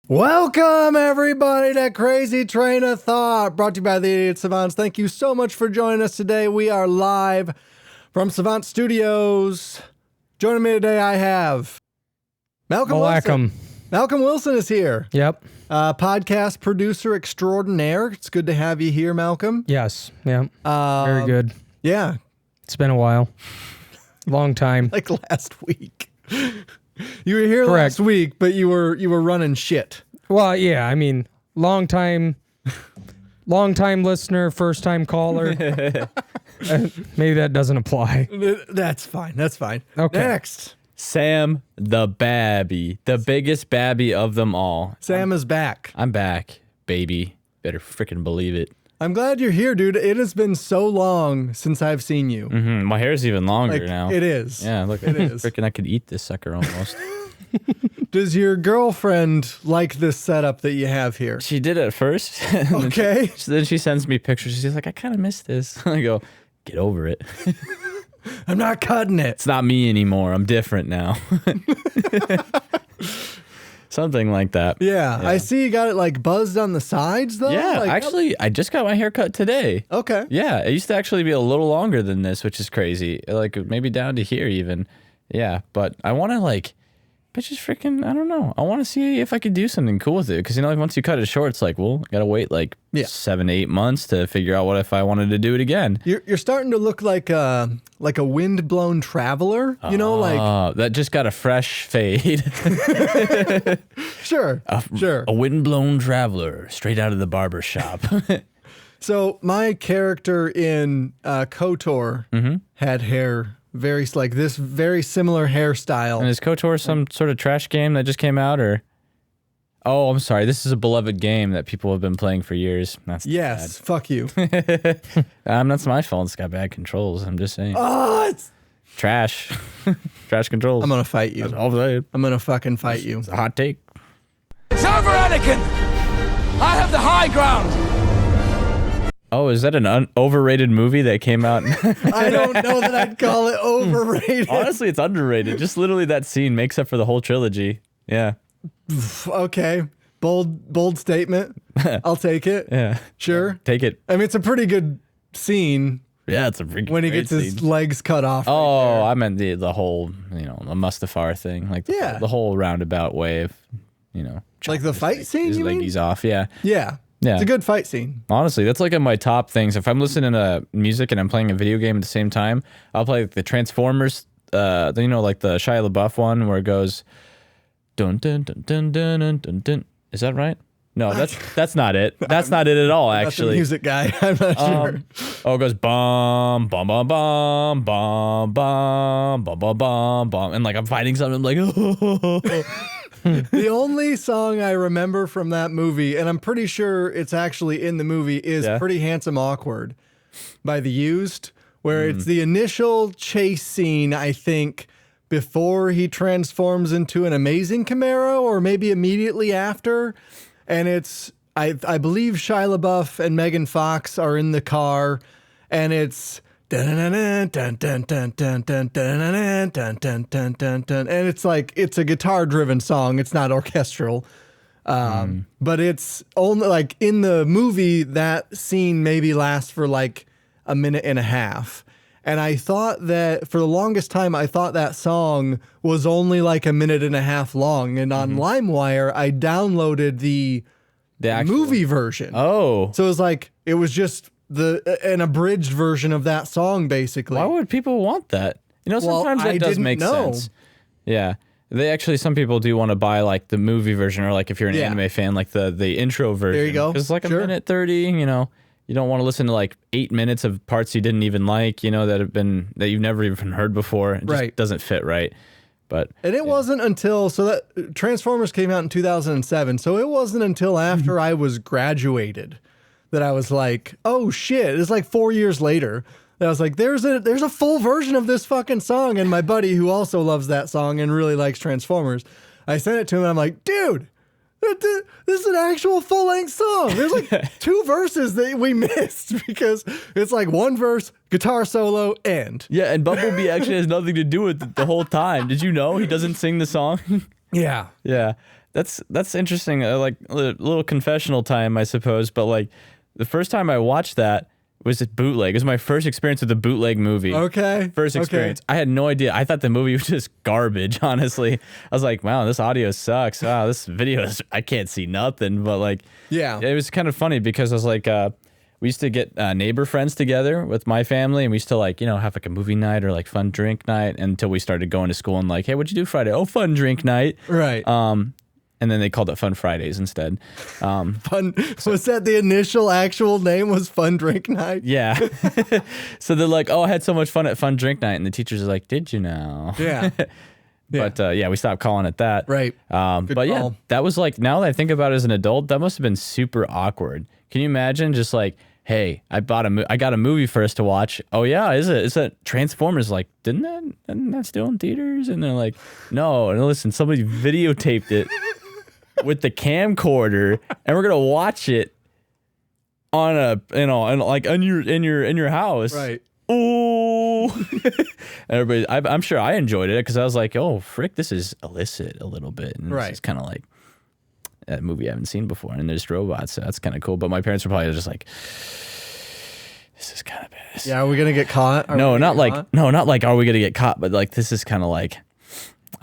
Welcome, everybody, to Crazy Train of Thought, brought to you by the Idiot Savants. Thank you so much for joining us today. We are live from Savant Studios. Joining me today, I have Malcolm Wilson. Malcolm Wilson is here. Yep. Podcast producer extraordinaire. It's good to have you here, Malcolm. Yes. Yeah. Very good. Yeah. It's been a while. Long time. Like last week. You were here Correct. last week, but you were running shit. Well, yeah. I mean, long time listener, first time caller. Maybe that doesn't apply. That's fine. That's fine. Okay. Next. Sam the Babby, the biggest babby of them all. Sam is back. I'm back, baby. Better freaking believe it. I'm glad you're here, dude. It has been so long since I've seen you. My hair's even longer Like, now. it is. Yeah, look, It is. freaking I could eat this sucker almost. Does your girlfriend like this setup that you have here? She did at first. Okay. Then she sends me pictures. She's like, I kind of miss this. I go, get over it. I'm not cutting it. It's not me anymore. I'm different now. Something like that. Yeah. I see you got it like buzzed on the sides though. Yeah, Like, actually, I just got my hair cut today. okay. Yeah, it used to actually be a little longer than this, which is crazy. Like maybe down to here even. Yeah, but I want to like, but just freaking, I don't know. I want to see if I could do something cool with it. Because, you know, like once you cut it short, it's like, well, I got to wait like 7 to 8 months to figure out what if I wanted to do it again. You're starting to look like a wind-blown traveler, you know, like that just got a fresh fade. sure. Sure. A windblown traveler straight out of the barber shop. So my character in KOTOR had hair very similar hairstyle. And is KOTOR some sort of trash game that just came out, or? Oh, I'm sorry. This is a beloved game that people have been playing for years. That's Yes, fuck you. That's my fault. It's got bad controls. I'm just saying. Oh, it's... Trash. Trash controls. I'm gonna fight you. That's all I'm saying. I'm gonna fucking fight you. It's a hot take. It's over, Anakin! I have the high ground! Oh, is that an overrated movie that came out? I don't know that I'd call it overrated. Honestly, it's underrated. Just literally that scene makes up for the whole trilogy. Yeah. Okay. Bold statement. I'll take it. Yeah. Sure. Take it. I mean, it's a pretty good scene Yeah, it's a freaking when he great gets his scene. legs cut off. Oh, I meant the whole, the Mustafar thing. Like the whole roundabout way of, Like the fight scene, his you mean? leggies off. Yeah. Yeah. Yeah. It's a good fight scene. Honestly, that's like in my top things. If I'm listening to music and I'm playing a video game at the same time, I'll play the Transformers, like the Shia LaBeouf one where it goes dun dun dun dun dun dun dun dun. Is that right? No, that's not it. That's not it at all, Not the actually. music guy. I'm not sure. Oh, it goes bum bum bum bum bum bum bum bum bum bum, and like I'm fighting something. I'm like, The only song I remember from that movie, and I'm pretty sure it's actually in the movie, is Pretty Handsome Awkward by The Used, where it's the initial chase scene, I think, before he transforms into an amazing Camaro, or maybe immediately after. And it's, I believe Shia LaBeouf and Megan Fox are in the car, and it's and it's like, it's a guitar driven song. It's not orchestral. But it's only like in the movie, that scene maybe lasts for like a minute and a half. And I thought that for the longest time, I thought that song was only like a minute and a half long. And on LimeWire, I downloaded the actual movie version. Oh. So it was like, it was just an abridged version of that song, basically. Why would people want that? Sometimes that does make sense. Yeah. Some people do want to buy like the movie version, or like if you're an anime fan, like the intro version. There you go. Because it's like a minute 30, you don't want to listen to like 8 minutes of parts you didn't even like, that you've never even heard before. It just doesn't fit right. But it wasn't until, that Transformers came out in 2007. So it wasn't until after I was graduated that I was like, oh shit, it's like 4 years later that I was like, there's a full version of this fucking song. And my buddy, who also loves that song and really likes Transformers, I sent it to him and I'm like, dude, this is an actual full-length song. There's like 2 verses that we missed because it's like one verse, guitar solo, end. Yeah, and Bumblebee actually has nothing to do with it the whole time. Did you know he doesn't sing the song? Yeah. Yeah, that's interesting. Like a little confessional time, I suppose. But like the first time I watched that was at Bootleg. It was my first experience with the bootleg movie. Okay. First experience. I had no idea. I thought the movie was just garbage, honestly. I was like, wow, this audio sucks. Wow, this video is, I can't see nothing. But like, Yeah. it was kind of funny because I was like, we used to get neighbor friends together with my family, and we used to like, have like a movie night or like fun drink night until we started going to school and like, hey, what'd you do Friday? Oh, fun drink night. Right. And then they called it Fun Fridays instead. Fun. Was that the initial actual name was Fun Drink Night? Yeah. So they're like, oh, I had so much fun at Fun Drink Night. And the teachers are like, did you know? Yeah. But yeah, we stopped calling it that. Right. But yeah, call. that was like, now that I think about it as an adult, that must have been super awkward. Can you imagine just like, hey, I got a movie for us to watch. Oh yeah, is it Transformers? Like, isn't that still in theaters? And they're like, no. And listen, somebody videotaped it with the camcorder, and we're gonna watch it on a, and like in your house. Right. Ooh. Everybody, I'm sure I enjoyed it because I was like, oh frick, this is illicit a little bit, and Right. It's kind of like a movie I haven't seen before, and there's robots, so that's kind of cool. But my parents were probably just like, this is kind of bad. Yeah, are we gonna get caught? No, not like are we gonna get caught, but like this is kind of like,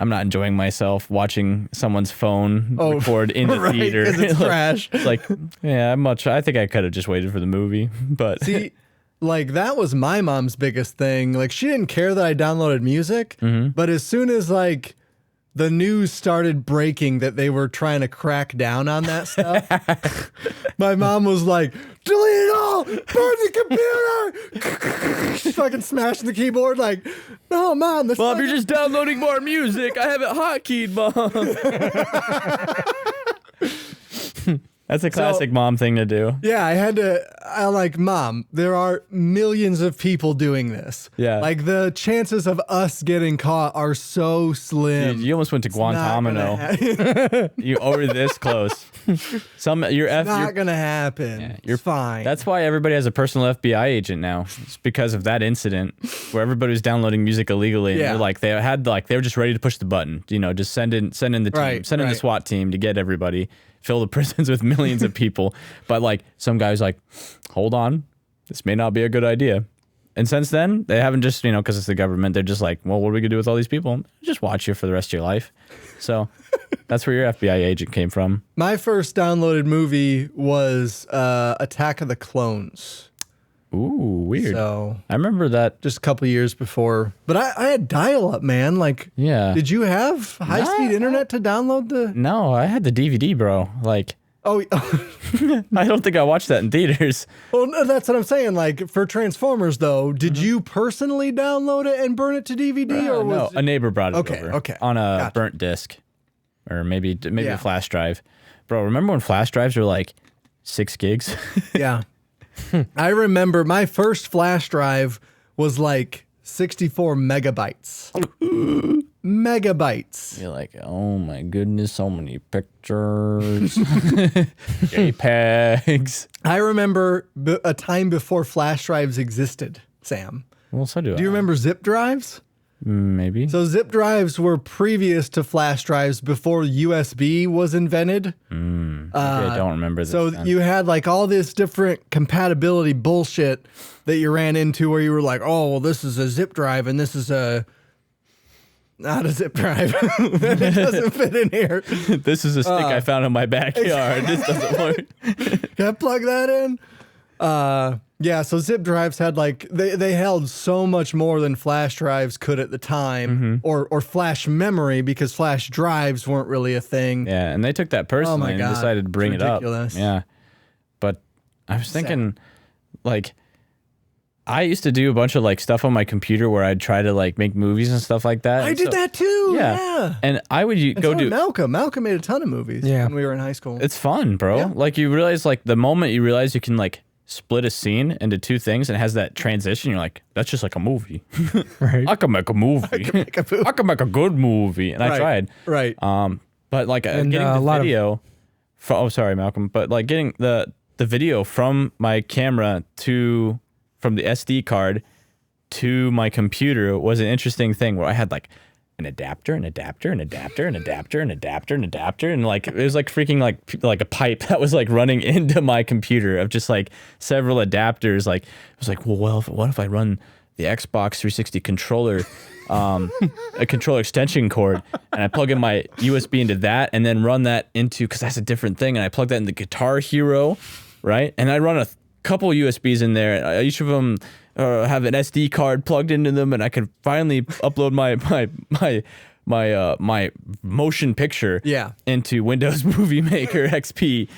I'm not enjoying myself watching someone's phone record in the right, theater. 'cause it's trash. It's like, yeah, I think I could have just waited for the movie, but See, like that was my mom's biggest thing. Like she didn't care that I downloaded music, but as soon as like the news started breaking that they were trying to crack down on that stuff, my mom was like, delete it all, burn the computer. She's fucking smashing the keyboard like, no, Mom, that's Mom, not- you're just downloading more music. I have it hotkeyed, Mom. That's a classic mom thing to do. Yeah, I'm like, Mom, there are millions of people doing this. Yeah. Like the chances of us getting caught are so slim. You almost went to It's not Guantanamo. gonna You over this close. not gonna happen. you're It's fine. That's why everybody has a personal FBI agent now. It's because of that incident where everybody was downloading music illegally, and Yeah. they're like, they were just ready to push the button. Just send in the team, Right, send in the right. SWAT team to get everybody, fill the prisons with millions of people. But like some guys like, hold on, this may not be a good idea. And since then, they haven't just, because it's the government, they're just like, well, what are we gonna do with all these people? Just watch you for the rest of your life. So that's where your FBI agent came from. My first downloaded movie was Attack of the Clones. Ooh, weird. So I remember that. just a couple years before. But I had dial-up, man. Like, Yeah. did you have high-speed internet to download the? No, I had the DVD, bro. Like, Oh, I don't think I watched that in theaters. well, no, that's what I'm saying. Like for Transformers, though, did Mm-hmm. you personally download it and burn it to DVD, or No, was a neighbor brought it Okay, over. okay. On a Gotcha. burnt disc, or maybe Yeah. a flash drive. Bro, remember when flash drives were like 6 gigs? Yeah. I remember my first flash drive was like 64 megabytes. Megabytes. You're like, oh my goodness, so many pictures, JPEGs. I remember a time before flash drives existed, Sam. Well, so do I. Do you remember zip drives? Maybe. So zip drives were previous to flash drives before USB was invented. Maybe I don't remember this. So then. you had like all this different compatibility bullshit that you ran into where you were like, oh, well, this is a zip drive and this is not a zip drive. It doesn't fit in here. This is a stick I found in my backyard. This doesn't work. Can I plug that in? Yeah, so zip drives had like they held so much more than flash drives could at the time, or flash memory, because flash drives weren't really a thing. Yeah, and they took that personally and God. decided to bring It's it up. ridiculous. Yeah. But I was thinking, like, I used to do a bunch of like stuff on my computer where I'd try to like make movies and stuff like that. I And did so- that too. Yeah. And I would And go so do did Malcolm. Malcolm made a ton of movies Yeah. when we were in high school. It's fun, bro. Yeah. Like you realize, like the moment you realize you can like split a scene into 2 things and it has that transition, you're like, that's just like a movie. Right. I can make a movie. I can make a good movie. And I Right. tried. Right. But like And, getting a the lot of- video. Oh, sorry, Malcolm. But like getting the video from my camera from the SD card to my computer was an interesting thing where I had like an adapter, an adapter, an adapter, an adapter, an adapter, an adapter, and like it was like freaking like a pipe that was like running into my computer of just like several adapters. Like I was like, well, what if I run the Xbox 360 controller, a controller extension cord, and I plug in my USB into that, and then run that into, because that's a different thing, and I plug that into Guitar Hero, right? And I run a couple USBs in there. Each of them have an SD card plugged into them, and I could finally upload my motion picture into Windows Movie Maker XP.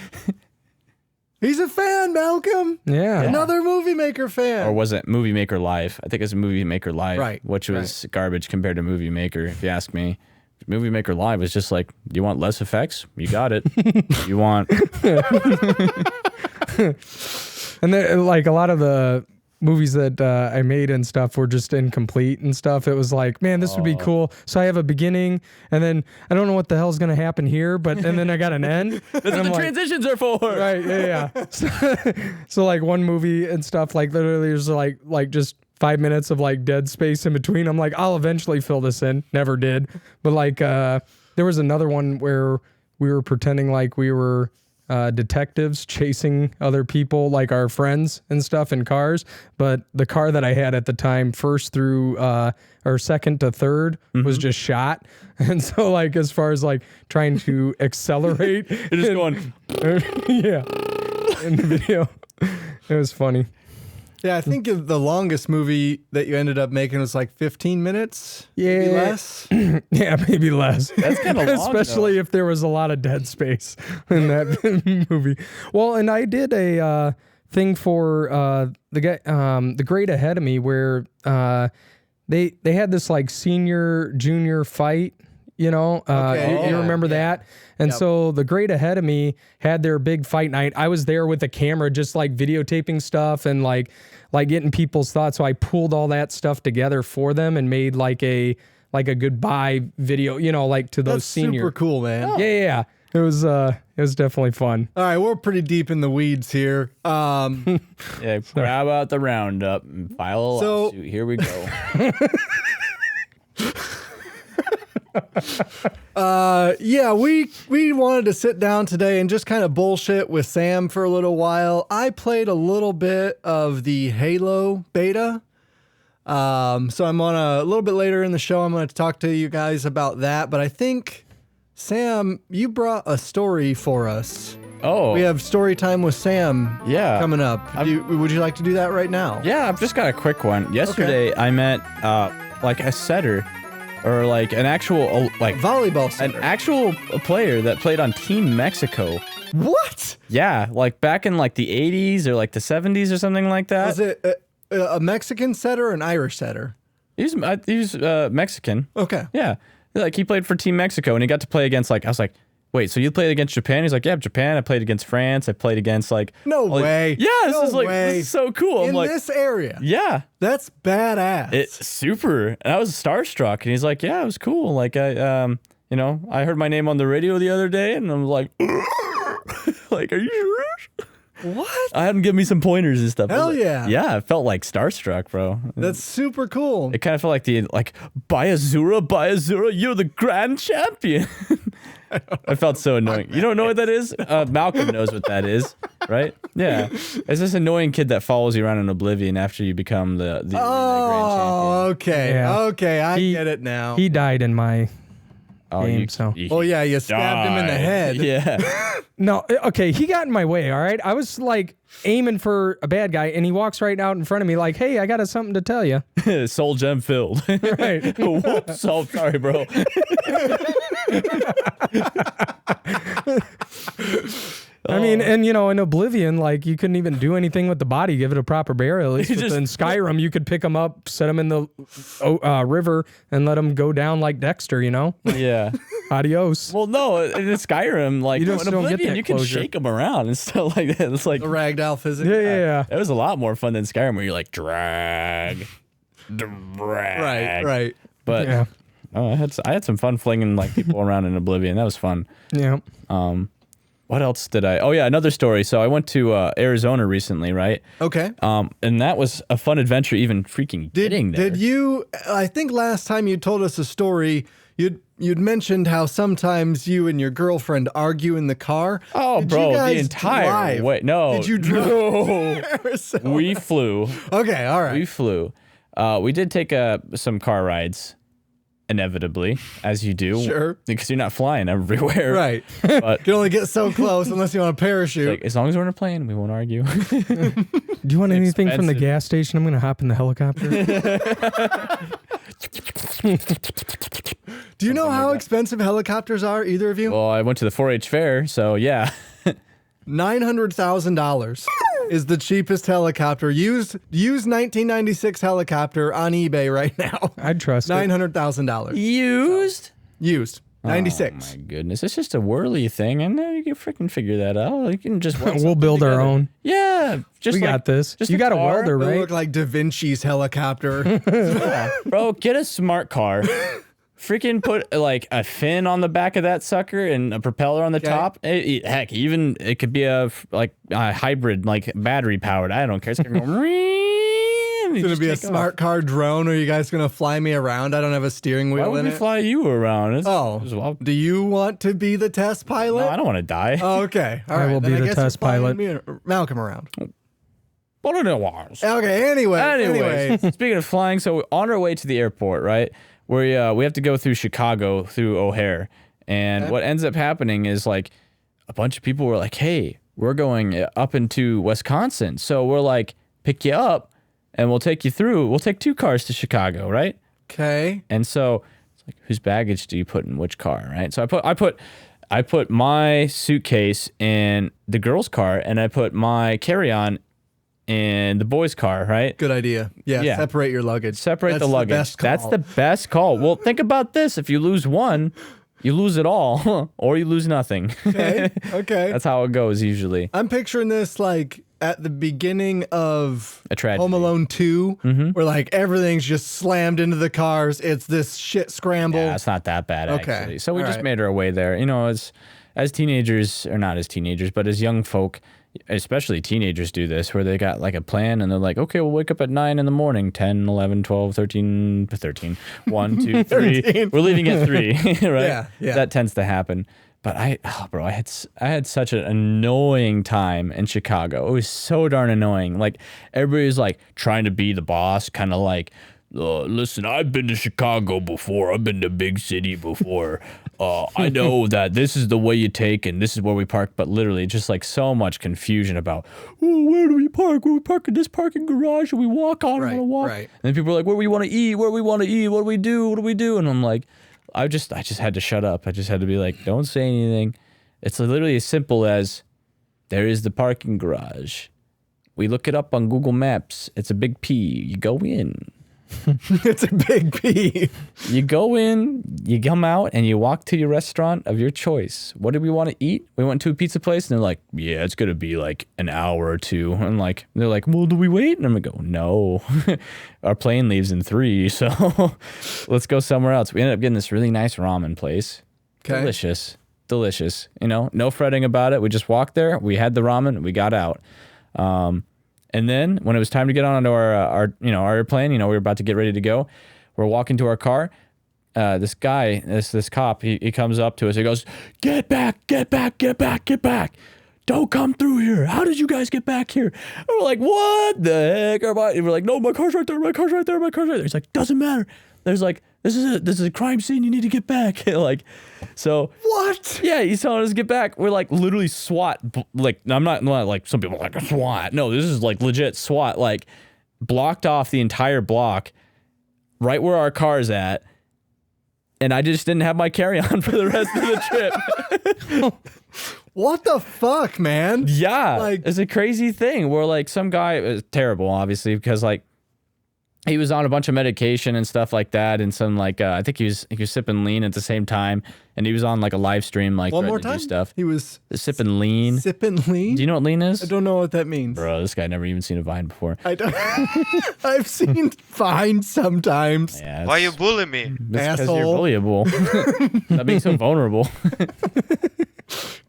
He's a fan, Malcolm. Yeah. Another Movie Maker fan. Or was it Movie Maker Live? I think it's Movie Maker Live, Right, which was garbage compared to Movie Maker, if you ask me. Movie Maker Live was just like, you want less effects? You got it. You want... And then, like, a lot of the movies that I made and stuff were just incomplete and stuff. It was like, man, this would be cool. So I have a beginning, and then I don't know what the hell's gonna happen here, and then I got an end. That's what the transitions are for. Right? Yeah. So like one movie and stuff, like literally there's like just 5 minutes of like dead space in between. I'm like, I'll eventually fill this in. Never did. But like there was another one where we were pretending like we were detectives chasing other people, like our friends and stuff in cars. But the car that I had at the time, first through or second to third, was just shot. And so like as far as like trying to accelerate, You're just going, yeah, in the video. It was funny. Yeah, I think the longest movie that you ended up making was like 15 minutes. Yeah. Maybe less. Yeah, maybe less. That's kind of long, especially if there was a lot of dead space in that movie. Well, and I did a thing for the guy, the grade ahead of me, where they had this like senior junior fight. You know, you remember that? And so the grade ahead of me had their big fight night. I was there with a camera, just like videotaping stuff and like getting people's thoughts. So I pulled all that stuff together for them and made like a goodbye video, you know, like to those seniors. Super cool, man. Yeah. It was definitely fun. All right, we're pretty deep in the weeds here. yeah, grab out the roundup and file a lawsuit. Here we go. Yeah, we wanted to sit down today and just kind of bullshit with Sam for a little while. I played a little bit of the Halo beta. So I'm on a little bit later in the show. I'm going to talk to you guys about that. But I think, Sam, you brought a story for us. Oh. We have story time with Sam coming up. Would you like to do that right now? Yeah, I've just got a quick one. Yesterday, I met like a setter. Or like an actual volleyball setter. An actual player that played on Team Mexico. What? Yeah, like back in like the 80s or like the 70s or something like that. Was it a Mexican setter or an Irish setter? He was Mexican. Okay. Yeah, like he played for Team Mexico and he got to play against I was like, wait, so you played against Japan? He's like, yeah, Japan. I played against France. I played against No way. Yeah, this is so cool. In this area. Yeah. That's badass. It's super. And I was starstruck. And he's like, yeah, it was cool. Like I heard my name on the radio the other day and I'm like, like, are you sure? What? I had him give me some pointers and stuff. Hell yeah. Yeah, I felt like starstruck, bro. That's super cool. It kind of felt like Bayazura, you're the grand champion. I felt so annoying. You don't know what that is? Malcolm knows what that is, right? Yeah. It's this annoying kid that follows you around in Oblivion after you become the grand champion. Okay. Yeah. Okay, I get it now. He died in my game, you stabbed him in the head. Yeah. No, okay, he got in my way, all right? I was like aiming for a bad guy, and he walks right out in front of me like, hey, I got something to tell you. Soul gem filled. Right. Whoops. Oh, sorry, bro. I mean, and in Oblivion, like you couldn't even do anything with the body, give it a proper burial. At least in Skyrim, you could pick him up, set him in the river, and let him go down like Dexter. Yeah. Adios. Well, no, in Skyrim, like You just in don't get Oblivion, that you can closure. shake them around and stuff like that. It's like The ragdoll physics. Yeah. it was a lot more fun than Skyrim, where you're like drag. Right. But Yeah. I had some fun flinging like people around in Oblivion. That was fun. Yeah. what else did I? Oh yeah, another story. So I went to Arizona recently, right? Okay. And that was a fun adventure. Even freaking getting there. Did you? I think last time you told us a story, you'd mentioned how sometimes you and your girlfriend argue in the car. Oh, Did bro, you guys the entire drive? way. No, Did you drive? No. to Arizona? We flew. Okay, all right. We flew. We did take some car rides, inevitably, as you do. Sure. Because you're not flying everywhere. Right. But You can only get so close unless you want a parachute. like, as long as we're in a plane, we won't argue. Do you want anything from the Expensive. gas station? I'm going to hop in the helicopter. Do you know how expensive helicopters are, either of you? Well, I went to the 4-H fair, so yeah. $900,000 is the cheapest helicopter. Used 1996 helicopter on eBay right now. I'd trust it. $900,000. Used? Used. 96. Oh my goodness, it's just a whirly thing, and you can freaking figure that out. You can just We'll build our own. Yeah, just We got this. Just You got a car. welder, They right? look like Da Vinci's helicopter. Bro, get a smart car. Freaking put like a fin on the back of that sucker and a propeller on the top. Heck, even it could be a hybrid, like battery powered. I don't care. It's gonna go. It's going to be a smart car drone. Are you guys going to fly me around? I don't have a steering wheel Why would in we it. fly you around? Oh, do you want to be the test pilot? No, I don't want to die. Oh, okay. All I right. will then be the guess you're test flying pilot. me and Malcolm around. What are the wars? Okay, anyway. Speaking of flying, so on our way to the airport, right? We have to go through Chicago, through O'Hare. And what ends up happening is like a bunch of people were like, hey, we're going up into Wisconsin. So we're like, pick you up and we'll take you through. We'll take 2 cars to Chicago, right? Okay. And so it's like, whose baggage do you put in which car, right? So I put my suitcase in the girl's car and I put my carry-on in the boys' car, right? Good idea. Yeah, Yeah. separate your luggage. Separate That's the luggage. best call. That's the best call. Well, think about this. If you lose one, you lose it all, or you lose nothing. Okay. That's how it goes usually. I'm picturing this like at the beginning of A tragedy. Home Alone 2, where like everything's just slammed into the cars. It's this shit scramble. Yeah, it's not that bad Okay. actually. So we All just right. made our way there. You know, as teenagers, or not as teenagers, but as young folk, especially teenagers do this, where they got like a plan and they're like, okay, we'll wake up at 9 in the morning, 10, 11, 12, 13, 1, 2, 3. We're leaving at 3, right? Yeah. That tends to happen. But I had such an annoying time in Chicago. It was so darn annoying. Like everybody was like trying to be the boss, kind of like, listen, I've been to Chicago before. I've been to big city before. I know that this is the way you take and this is where we park. But literally just like so much confusion about, where do we park? Where we park in this parking garage? Or we walk on? Right, Want to walk? right. And then people are like, where we want to eat? Where we want to eat? What do we do? What do we do? And I'm like, I just had to shut up. I just had to be like, don't say anything. It's literally as simple as there is the parking garage. We look it up on Google Maps. It's a big P. You go in. It's a big P. You go in, you come out, and you walk to your restaurant of your choice. What do we want to eat? We went to a pizza place, and they're like, yeah, it's going to be like an hour or 2. And they're like, well, do we wait? And I'm going to go, no. Our plane leaves in 3, so let's go somewhere else. We ended up getting this really nice ramen place. Okay. Delicious. You know, no fretting about it. We just walked there. We had the ramen. We got out. And then when it was time to get on our airplane, we were about to get ready to go. We're walking to our car. This guy, this cop, he comes up to us. He goes, get back. Don't come through here. How did you guys get back here? And we're like, what the heck? And we're like, no, my car's right there. He's like, doesn't matter. There's like, this is a crime scene. You need to get back. So What? yeah, he's telling us to get back. We're like literally SWAT. Like, I'm not like some people are like a SWAT. No, this is like legit SWAT. Like, blocked off the entire block, right where our car's at. And I just didn't have my carry-on for the rest of the trip. What the fuck, man? Yeah, Like- it's a crazy thing. Where like some guy, it was terrible, obviously, because like he was on a bunch of medication and stuff like that, and some like I think he was sipping lean at the same time, and he was on like a live stream like One more threatening to do time? stuff. He was Sipping lean. sipping lean? Do you know what lean is? I don't know what that means. Bro, this guy never even seen a Vine before. I don't. I've seen Vine sometimes. Yeah, Why you bully me? because you're Asshole. bullyable. Not being so vulnerable.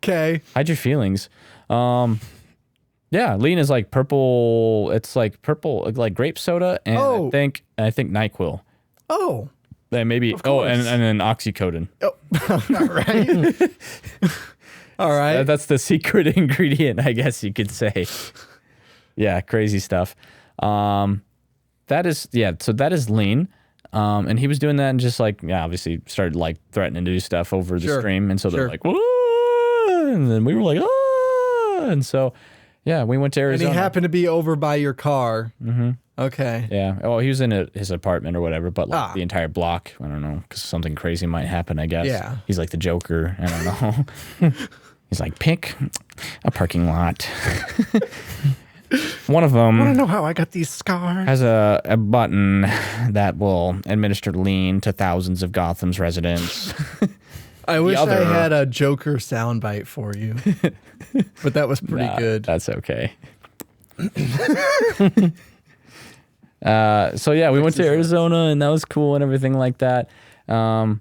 Okay. Hide your feelings. Yeah, lean is like purple. It's like purple, like grape soda, and Oh. I think NyQuil. Oh. And maybe and then oxycodone. Oh. All right. All right. That's the secret ingredient, I guess you could say. Yeah, crazy stuff. So that is lean. And he was doing that and just like, obviously started like threatening to do stuff over the stream. And so they're like, whoa! And then we were like, ah! And so, yeah, we went to Arizona. And he happened to be over by your car. Mm-hmm. Okay. Yeah. Oh, he was in his apartment or whatever, but like the entire block, I don't know, because something crazy might happen, I guess. Yeah. He's like the Joker. I don't know. He's like, pick a parking lot. One of them. I don't know how I got these scars. Has a button that will administer lean to thousands of Gotham's residents. I wish I had a Joker soundbite for you, but that was pretty good. That's okay. So yeah, we went to Arizona and that was cool and everything like that. So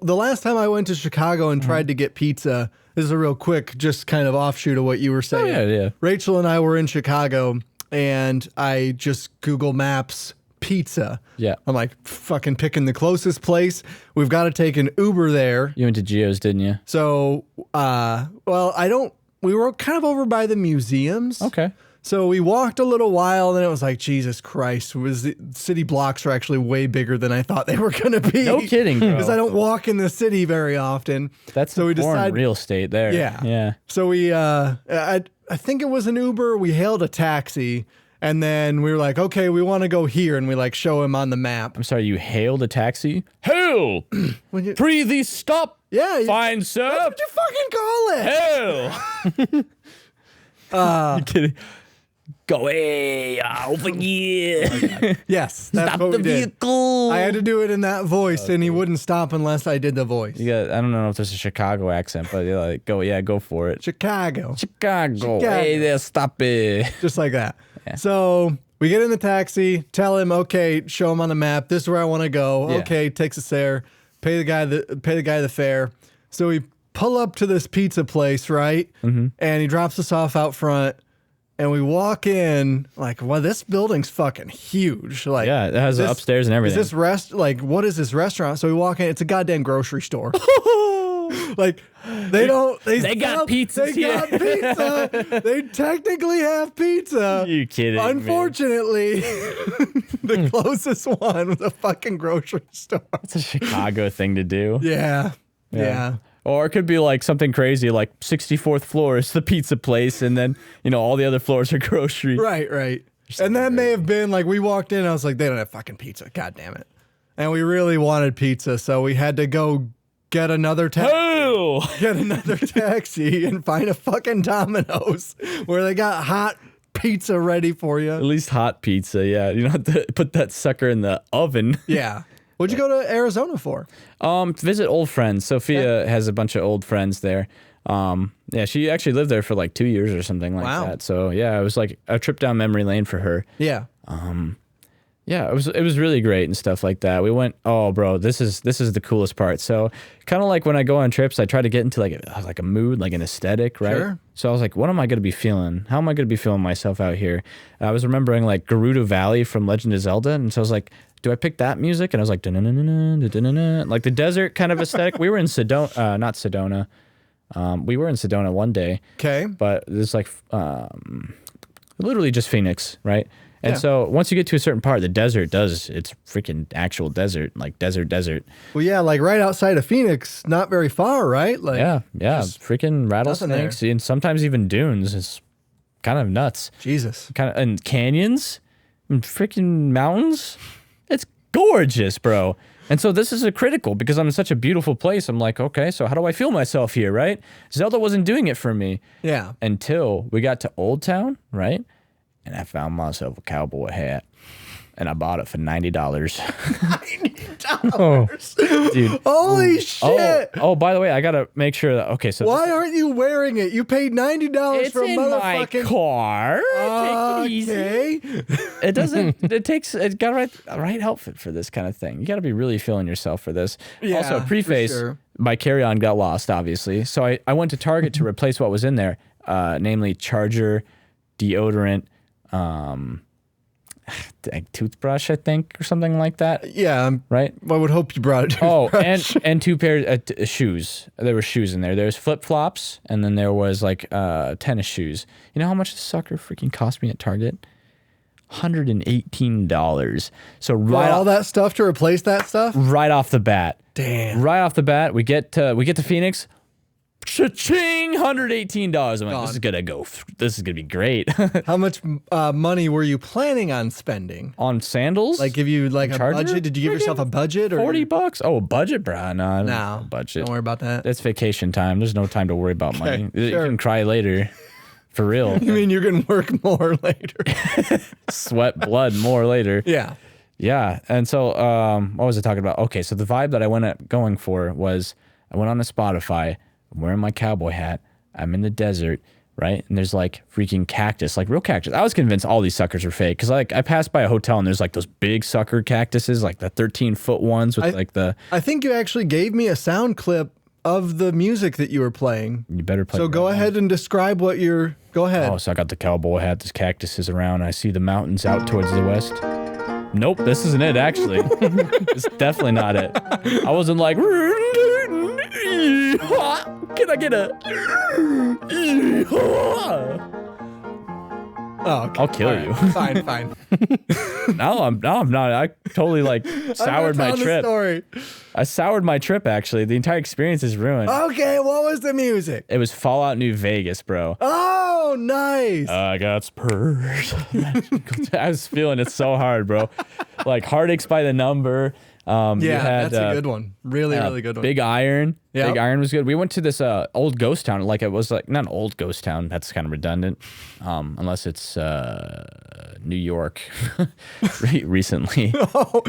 the last time I went to Chicago and tried to get pizza. This is a real quick, just kind of offshoot of what you were saying. Oh, yeah. Rachel and I were in Chicago, and I just Google Maps pizza. Yeah. I'm like, fucking picking the closest place. We've got to take an Uber there. You went to Geo's, didn't you? So, we were kind of over by the museums. Okay. So we walked a little while, and then it was like, Jesus Christ, the city blocks are actually way bigger than I thought they were going to be. No kidding, bro. Because I don't walk in the city very often. That's so foreign real estate there. Yeah. Yeah. So we, I think it was an Uber. We hailed a taxi, and then we were like, okay, we want to go here, and we like show him on the map. I'm sorry, you hailed a taxi? Hail! Prithee stop! Yeah. Fine, sir! That's what you fucking call it. Hail! You kidding? Go away, over here. Yes, that's Stop what the we did. vehicle. I had to do it in that voice, and he wouldn't stop unless I did the voice. I don't know if there's a Chicago accent, but you're like, go for it. Chicago. Chicago. Hey there, stop it. Just like that. Yeah. So we get in the taxi, tell him, okay, show him on the map. This is where I want to go. Yeah. Okay, takes us there. Pay the guy the fare. So we pull up to this pizza place, right? Mm-hmm. And he drops us off out front. And we walk in like, well, this building's fucking huge. Like, yeah, it has upstairs and everything. Is this what is this restaurant? So we walk in, it's a goddamn grocery store. Like, they got pizza. They got pizza. They technically have pizza. You kidding? Unfortunately, the closest one was a fucking grocery store. It's a Chicago thing to do. Yeah. Or it could be like something crazy, like 64th floor is the pizza place, and then, all the other floors are grocery. Right. And that may have been like, we walked in and I was like, they don't have fucking pizza. God damn it. And we really wanted pizza, so we had to go get another taxi and find a fucking Domino's where they got hot pizza ready for you. At least hot pizza, yeah. You don't have to put that sucker in the oven. Yeah. What'd you go to Arizona for? Visit old friends. Sophia has a bunch of old friends there. Yeah, she actually lived there for like 2 years or something like that. So yeah, it was like a trip down memory lane for her. Yeah. Yeah, it was really great and stuff like that. We went, oh bro, this is the coolest part. So kind of like when I go on trips, I try to get into like a mood, like an aesthetic, right? Sure. So I was like, what am I gonna be feeling? How am I gonna be feeling myself out here? I was remembering like Gerudo Valley from Legend of Zelda, and so I was like, do I pick that music? And I was like, like the desert kind of aesthetic. We were in Sedona, not Sedona. We were in Sedona one day. Okay. But it's like literally just Phoenix, right? And so once you get to a certain part, the desert it's freaking actual desert, like desert. Well, yeah, like right outside of Phoenix, not very far, right? Like yeah, freaking rattlesnakes and sometimes even dunes. It's kind of nuts. Jesus. And canyons and freaking mountains. It's gorgeous, bro. And so this is critical because I'm in such a beautiful place. I'm like, okay, so how do I feel myself here, right? Zelda wasn't doing it for me. Yeah. Until we got to Old Town, right? And I found myself a cowboy hat. And I bought it for $90. $90? Dude. Holy shit. Oh, by the way, I got to make sure that, okay, so. Why aren't you wearing it? You paid $90 for a motherfucking. It's in my car. Take it easy. It got a right outfit for this kind of thing. You got to be really feeling yourself for this. Yeah, also, preface, for sure. my carry-on got lost, obviously. So I went to Target to replace what was in there, namely charger, deodorant, a toothbrush, I think, or something like that. Yeah, right. I would hope you brought it. Oh, and 2 pairs of shoes. There were shoes in there. There's flip-flops, and then there was like tennis shoes. You know how much this sucker freaking cost me at Target? $118. So all that stuff to replace that stuff? Right off the bat. Damn. Right off the bat, we get to Phoenix. Cha-ching! $118. I'm like, this is gonna be great. How much money were you planning on spending? On sandals? Like, give you like a Charger? budget? Did you give yourself a budget? Or $40? Oh, a budget, bro. No, budget. Don't worry about that. It's vacation time. There's no time to worry about money. Sure. You can cry later. For real. You mean you're gonna work more later? Sweat blood more later. Yeah. Yeah. And so what was I talking about? Okay, so the vibe that I went going for was I went on to Spotify, I'm wearing my cowboy hat, I'm in the desert, right? And there's like freaking cactus, like real cactus. I was convinced all these suckers were fake because like I passed by a hotel and there's like those big sucker cactuses, like the 13-foot ones with I think you actually gave me a sound clip of the music that you were playing. You better play. So go ahead and describe what you're. Go ahead. Oh, so I got the cowboy hat. There's cactuses around. I see the mountains out towards the west. Nope, this isn't it. Actually, it's definitely not it. I wasn't like. Can I get a? Oh, okay. I'll kill you. Fine. No, I'm not. I totally like soured my trip. Story. I soured my trip. Actually, the entire experience is ruined. Okay, what was the music? It was Fallout New Vegas, bro. Oh, nice. I got spurs. I was feeling it so hard, bro. Like Heartaches by the Number. That's a good one. Really good one. Big Iron. Yep. Big Iron was good. We went to this old ghost town. Like it was like not an old ghost town. That's kind of redundant, unless it's New York. Recently. Oh,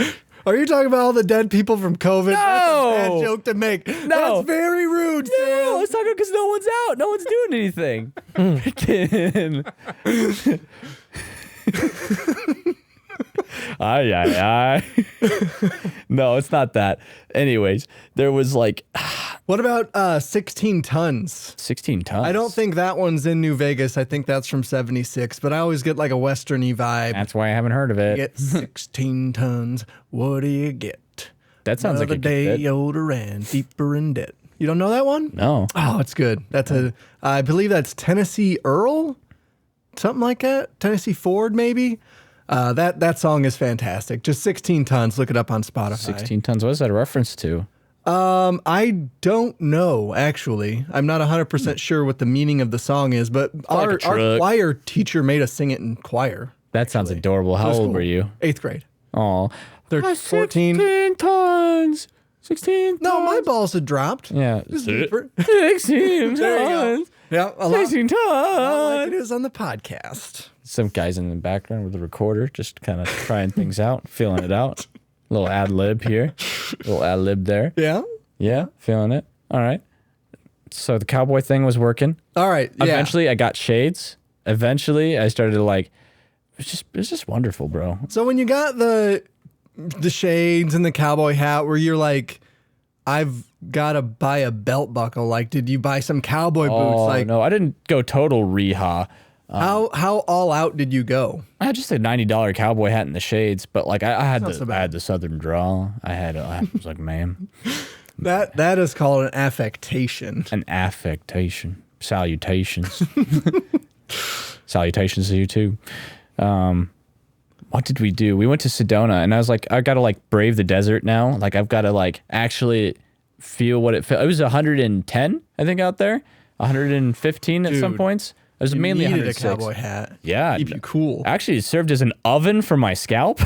are you talking about all the dead people from COVID? No! That's a bad joke to make. No. That's very rude, No, Sam. let's talk because no one's out. No one's doing anything. Aye. No, it's not that. Anyways, there was like What about 16 tons? 16 tons. I don't think that one's in New Vegas. I think that's from 76, but I always get like a Western-y vibe. That's why I haven't heard of it. Get 16 tons. What do you get? That sounds Another like a good day bit. older and deeper in debt. You don't know that one? No. Oh, it's good. That's I believe that's Tennessee Earl, something like that. Tennessee Ford, maybe. That song is fantastic. Just 16 tons. Look it up on Spotify. 16 tons. What is that a reference to? I don't know, actually. I'm not 100% sure what the meaning of the song is, but our choir teacher made us sing it in choir. That sounds adorable. How old were you? 8th grade. Oh, 14. 16 tons. 16 tons. No, my balls had dropped. Yeah. This is deeper. 16 There you go. tons. Yeah, a lot 16 like tons. it is on the podcast. Some guys in the background with a recorder, just kind of trying things out, feeling it out. A little ad lib here, a little ad lib there. Yeah? Yeah, feeling it. All right. So the cowboy thing was working. All right. Yeah. Eventually, I got shades. Eventually, I started to like. It's just wonderful, bro. So when you got the shades and the cowboy hat, where you're like, I've got to buy a belt buckle. Like, did you buy some cowboy boots? Oh Like, no, I didn't go total reha. how all out did you go? I had just a $90 cowboy hat and the shades, but like I had Not so bad. I had the southern drawl. I was like, ma'am, That is called an affectation. an affectation. Salutations. Salutations to you too. What did we do? We went to Sedona, and I was like, I gotta like brave the desert now. Like I've got to like actually feel what it felt. It was 110, I think, out there. 115 at some Dude, points. It was You mainly needed a 106. cowboy hat. Yeah. Keep you cool. Actually, it served as an oven for my scalp.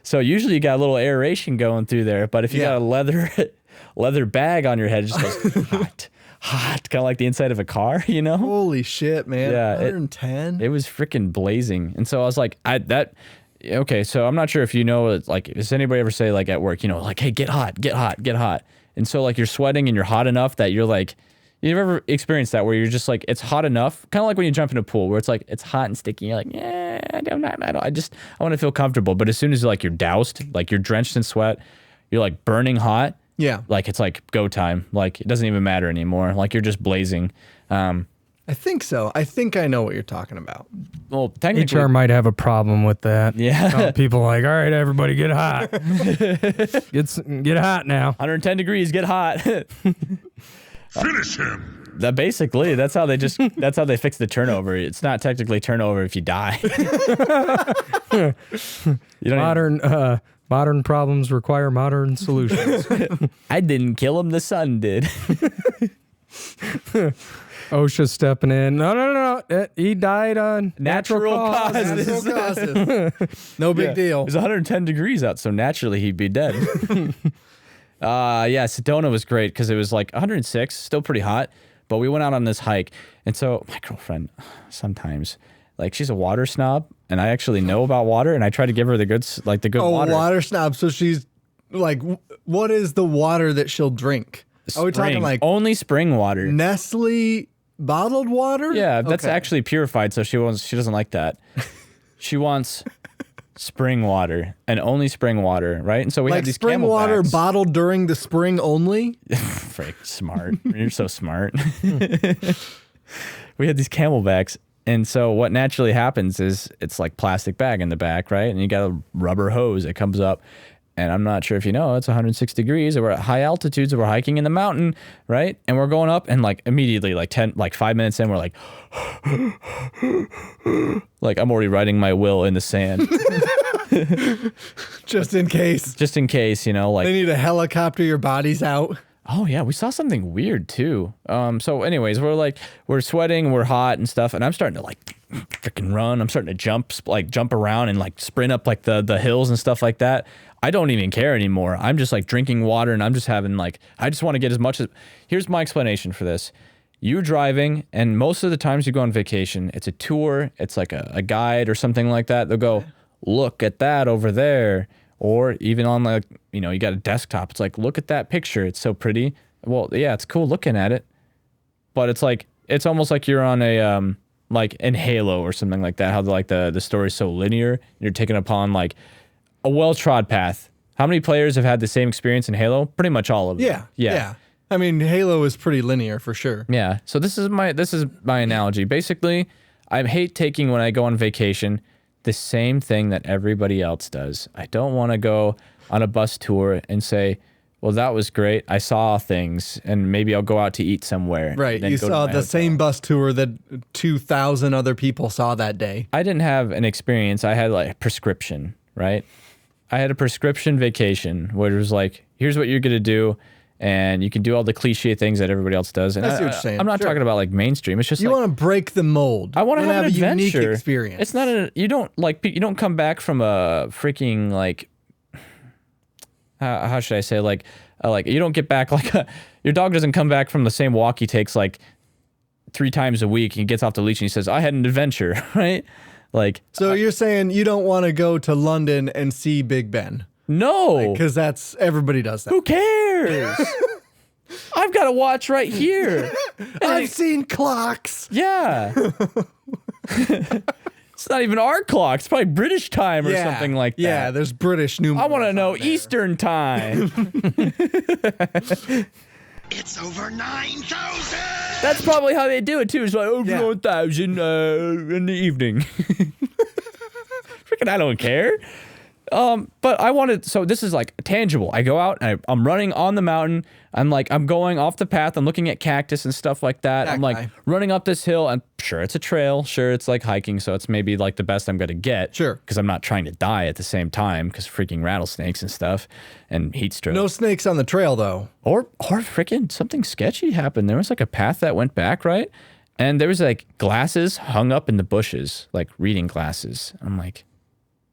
So usually you got a little aeration going through there, but if you got a leather bag on your head, it just goes hot, kind of like the inside of a car, you know? Holy shit, man. Yeah, 110? It was freaking blazing. And so I was like, okay, so I'm not sure if you know, like, does anybody ever say, like, at work, you know, like, hey, get hot, get hot, get hot. And so, like, you're sweating and you're hot enough that you're like, you've ever experienced that where you're just like, it's hot enough, kind of like when you jump in a pool where it's like, it's hot and sticky. You're like, yeah, I want to feel comfortable. But as soon as like you're doused, like you're drenched in sweat, you're like burning hot, Yeah. Like it's like go time. Like it doesn't even matter anymore. Like you're just blazing. I think so. I think I know what you're talking about. Well, technically, HR might have a problem with that. Yeah. People are like, all right, everybody get hot. get hot now. 110 degrees, get hot. Finish him. That's how they fix the turnover. It's not technically turnover if you die. You don't Modern problems require modern solutions. I didn't kill him, the sun did. OSHA stepping in. No. He died on natural causes. Natural causes. No big deal. It was 110 degrees out, so naturally he'd be dead. Yeah, Sedona was great because it was like 106, still pretty hot. But we went out on this hike, and so my girlfriend sometimes, like, she's a water snob, and I actually know about water, and I try to give her the good water. Water snob. So she's like, what is the water that she'll drink? Are we talking like only spring water? Nestle bottled water? Yeah, that's Okay. actually purified, so she doesn't like that. She wants spring water and only spring water, right? And so we like had these spring water Camelbacks. bottled during the spring only. Frick, smart. You're so smart. We had these Camelbacks. And so what naturally happens is it's like plastic bag in the back, right? And you got a rubber hose that comes up. And I'm not sure if you know, it's 106 degrees. And we're at high altitudes. And we're hiking in the mountain, right? And we're going up, and like immediately, like 5 minutes in, we're like, like I'm already writing my will in the sand, Just in case. just in case, like. They need to helicopter your bodies out. Oh yeah, we saw something weird too. So anyways, we're sweating, we're hot and stuff, and I'm starting to like freaking run. I'm starting to jump around and like sprint up like the hills and stuff like that. I don't even care anymore. I'm just like drinking water, and I'm just having like, I just want to get as much as. Here's my explanation for this. You're driving, and most of the times you go on vacation, it's a tour, it's like a guide or something like that. They'll go, look at that over there. Or even on like, you got a desktop. It's like, look at that picture. It's so pretty. Well, yeah, it's cool looking at it. But it's like, it's almost like you're on a, like in Halo or something like that. How the story's so linear. You're taking upon like a well-trod path. How many players have had the same experience in Halo? Pretty much all of them. Yeah. I mean, Halo is pretty linear for sure. Yeah. So this is my analogy. Basically, I hate taking when I go on vacation the same thing that everybody else does. I don't want to go on a bus tour and say, well, that was great. I saw things, and maybe I'll go out to eat somewhere. Right. Then You go to saw my the hotel. same bus tour that 2,000 other people saw that day. I didn't have an experience. I had like a prescription, right? I had a prescription vacation where it was like, here's what you're going to do, and you can do all the cliche things that everybody else does. And I see what you're saying. I'm not Sure. talking about like mainstream. It's just You like, want to break the mold. I want to have an a unique adventure. experience. It's not you don't come back from a freaking like how should I say like you don't get back like your dog doesn't come back from the same walk he takes like 3 times a week. He gets off the leash and he says, I had an adventure, right? Like, So you're saying you don't want to go to London and see Big Ben no, because everybody does that. who cares? I've got a watch right here. I've seen clocks. Yeah. It's not even our clock. It's probably British time or something like that. Yeah, there's British numerals. I want to know out there. Eastern time. It's over 9,000. That's probably how they do it too. It's like over Yeah. 1,000 in the evening. Freaking, I don't care. But I wanted, so this is like tangible. I go out and I'm running on the mountain. I'm going off the path. I'm looking at cactus and stuff like that. I'm like guy. running up this hill, and sure, it's a trail. Sure, it's like hiking. So it's maybe like the best I'm going to get. Sure. Because I'm not trying to die at the same time because freaking rattlesnakes and stuff and heat stroke. No snakes on the trail though. Or freaking something sketchy happened. There was like a path that went back, right? And there was like glasses hung up in the bushes, like reading glasses. I'm like,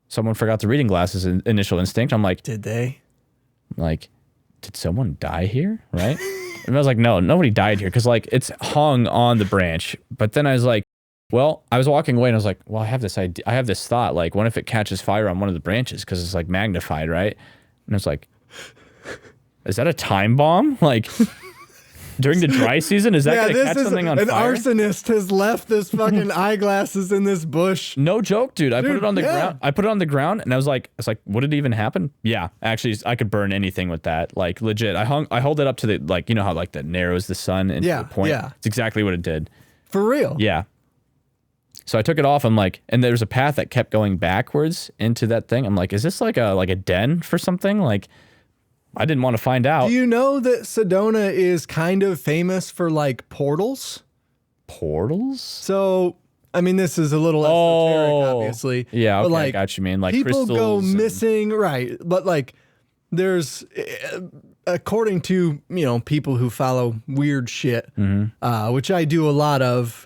someone forgot the reading glasses in initial instinct. I'm like, Did they? did someone die here? Right? And I was like, no, nobody died here. Cause like it's hung on the branch. But then I was like, well, I was walking away and I was like, well, I have this idea. I have this thought. Like, what if it catches fire on one of the branches? Cause it's like magnified, right? And I was like, is that a time bomb? Like, During the dry season, is that Yeah, gonna this catch is something on an fire? arsonist has left this fucking eyeglasses in this bush. No joke, dude. I put Dude, it on the yeah. ground. I put it on the ground, and I was like, would it even happen? Yeah, actually, I could burn anything with that. Like legit. I hold it up to the like, you know how like that narrows the sun into Yeah, a point. yeah. It's exactly what it did. For real. Yeah. So I took it off. I'm like, and there's a path that kept going backwards into that thing. I'm like, is this like a den for something? Like, I didn't want to find out. Do you know that Sedona is kind of famous for like portals? Portals? So, I mean, this is a little esoteric, obviously. Yeah, okay, but, I like, got you, man. Like people go crystals and- missing, right? But like, there's, according to people who follow weird shit, which I do a lot of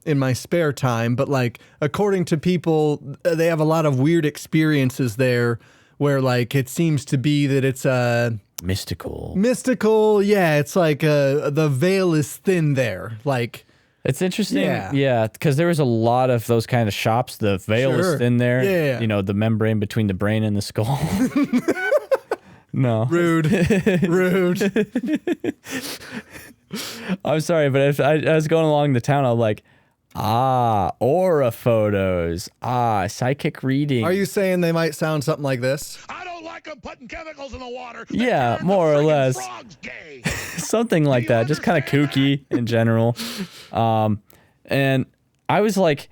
in my spare time. But like, according to people, they have a lot of weird experiences there, where like it seems to be that it's mystical. Yeah, it's like the veil is thin there, like. It's interesting, Yeah. because there was a lot of those kind of shops. The veil Sure. is thin there. Yeah. You know, the membrane between the brain and the skull. No. Rude. I'm sorry, but if I was going along the town, I'm like, aura photos. Psychic reading. Are you saying they might sound something like this? I don't like them putting chemicals in the water. Yeah, They're more or the friggin' less. Frog's gay. Something like that, just kind of kooky in general. And I was like,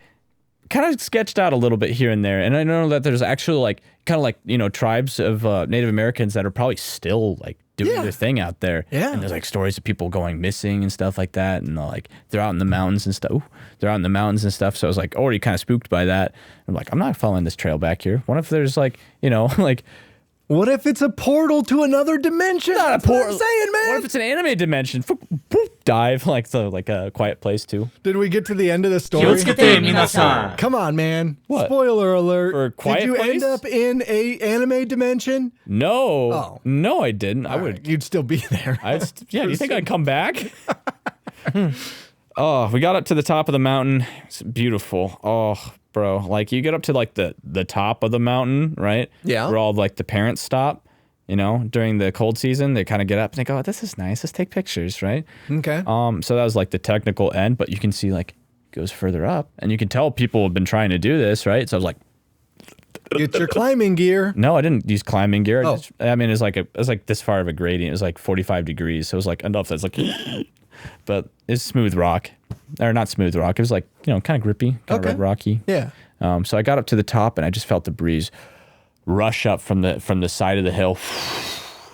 kind of sketched out a little bit here and there. And I know that there's actually like, kind of like, tribes of Native Americans that are probably still like doing their thing out there. Yeah. And there's like stories of people going missing and stuff like that. And they're out in the mountains and stuff. They're out in the mountains and stuff. So I was like already kind of spooked by that. I'm like, I'm not following this trail back here. What if there's like, like, What if it's a portal to another dimension? not a That's what portal. I'm saying, man. What if it's an anime dimension? Dive like a Quiet Place too. Did we get to the end of the story? 気をつけて皆さん Come on, man. What? Spoiler alert. For Quiet Did you Place? end up in a anime dimension? No, Oh. no, I didn't. I All would. right, you'd still be there. Yeah, do you think I'd come back? Oh, we got up to the top of the mountain. It's beautiful. Oh, bro. Like you get up to like the top of the mountain, right? Yeah. Where all like the parents stop, during the cold season, they kind of get up and they go, oh, this is nice. Let's take pictures, right? Okay. So that was like the technical end, but you can see like it goes further up and you can tell people have been trying to do this, right? So I was like, Get your climbing gear. no, I didn't use climbing gear. Oh. I mean, it was like this far of a gradient. It was like 45 degrees. So it was like enough that's like, but it's smooth rock, or not smooth rock. It was like, kind of grippy, kind of Okay. red rocky. Yeah. So I got up to the top and I just felt the breeze rush up from the side of the hill,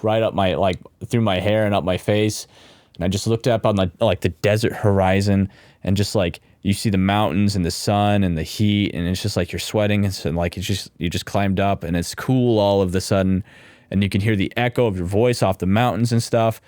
right up my, like through my hair and up my face. And I just looked up on the desert horizon and just like, you see the mountains and the sun and the heat, and it's just like you're sweating. And like you just climbed up, and it's cool all of a sudden, and you can hear the echo of your voice off the mountains and stuff.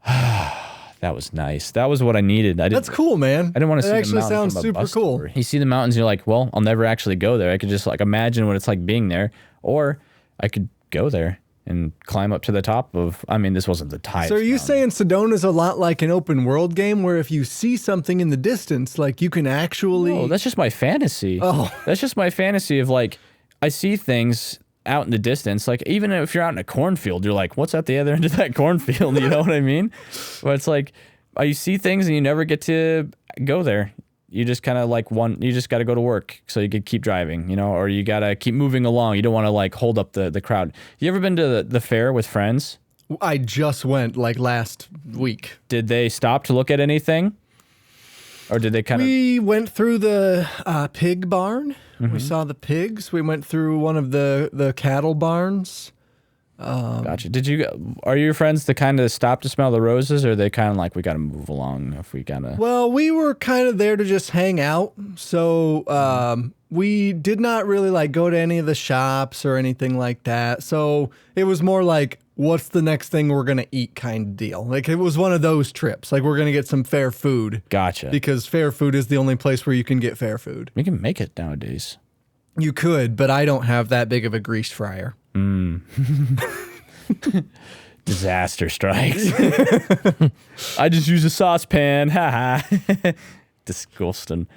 That was nice. That was what I needed. That's cool, man. I didn't want to see That the actually mountains sounds from a super bus cool. tour. You see the mountains, and you're like, well, I'll never actually go there. I could just like imagine what it's like being there, or I could go there and climb up to the top of. I mean, this wasn't the highest. So are you mountain. saying Sedona's a lot like an open world game where if you see something in the distance, like you can actually... Oh, that's just my fantasy. Oh. That's just my fantasy of like, I see things out in the distance. Like, even if you're out in a cornfield, you're like, what's at the other end of that cornfield? You know what I mean? But it's like, you see things and you never get to go there. You just kind of like you just got to go to work so you could keep driving, or you got to keep moving along. You don't want to like hold up the crowd. You ever been to the fair with friends? I just went like last week. Did they stop to look at anything? Or did they kind of... We went through the pig barn. Mm-hmm. We saw the pigs. We went through one of the cattle barns. Gotcha. Are your friends the kind of stop to smell the roses, or are they kind of like, we got to move along if we gotta... Well, we were kind of there to just hang out. So we did not really like go to any of the shops or anything like that. So it was more like, what's the next thing we're going to eat kind of deal. Like it was one of those trips. Like we're going to get some fair food. Gotcha. Because fair food is the only place where you can get fair food. We can make it nowadays. You could, but I don't have that big of a grease fryer. Disaster strikes. I just use a saucepan. Ha ha. Disgusting.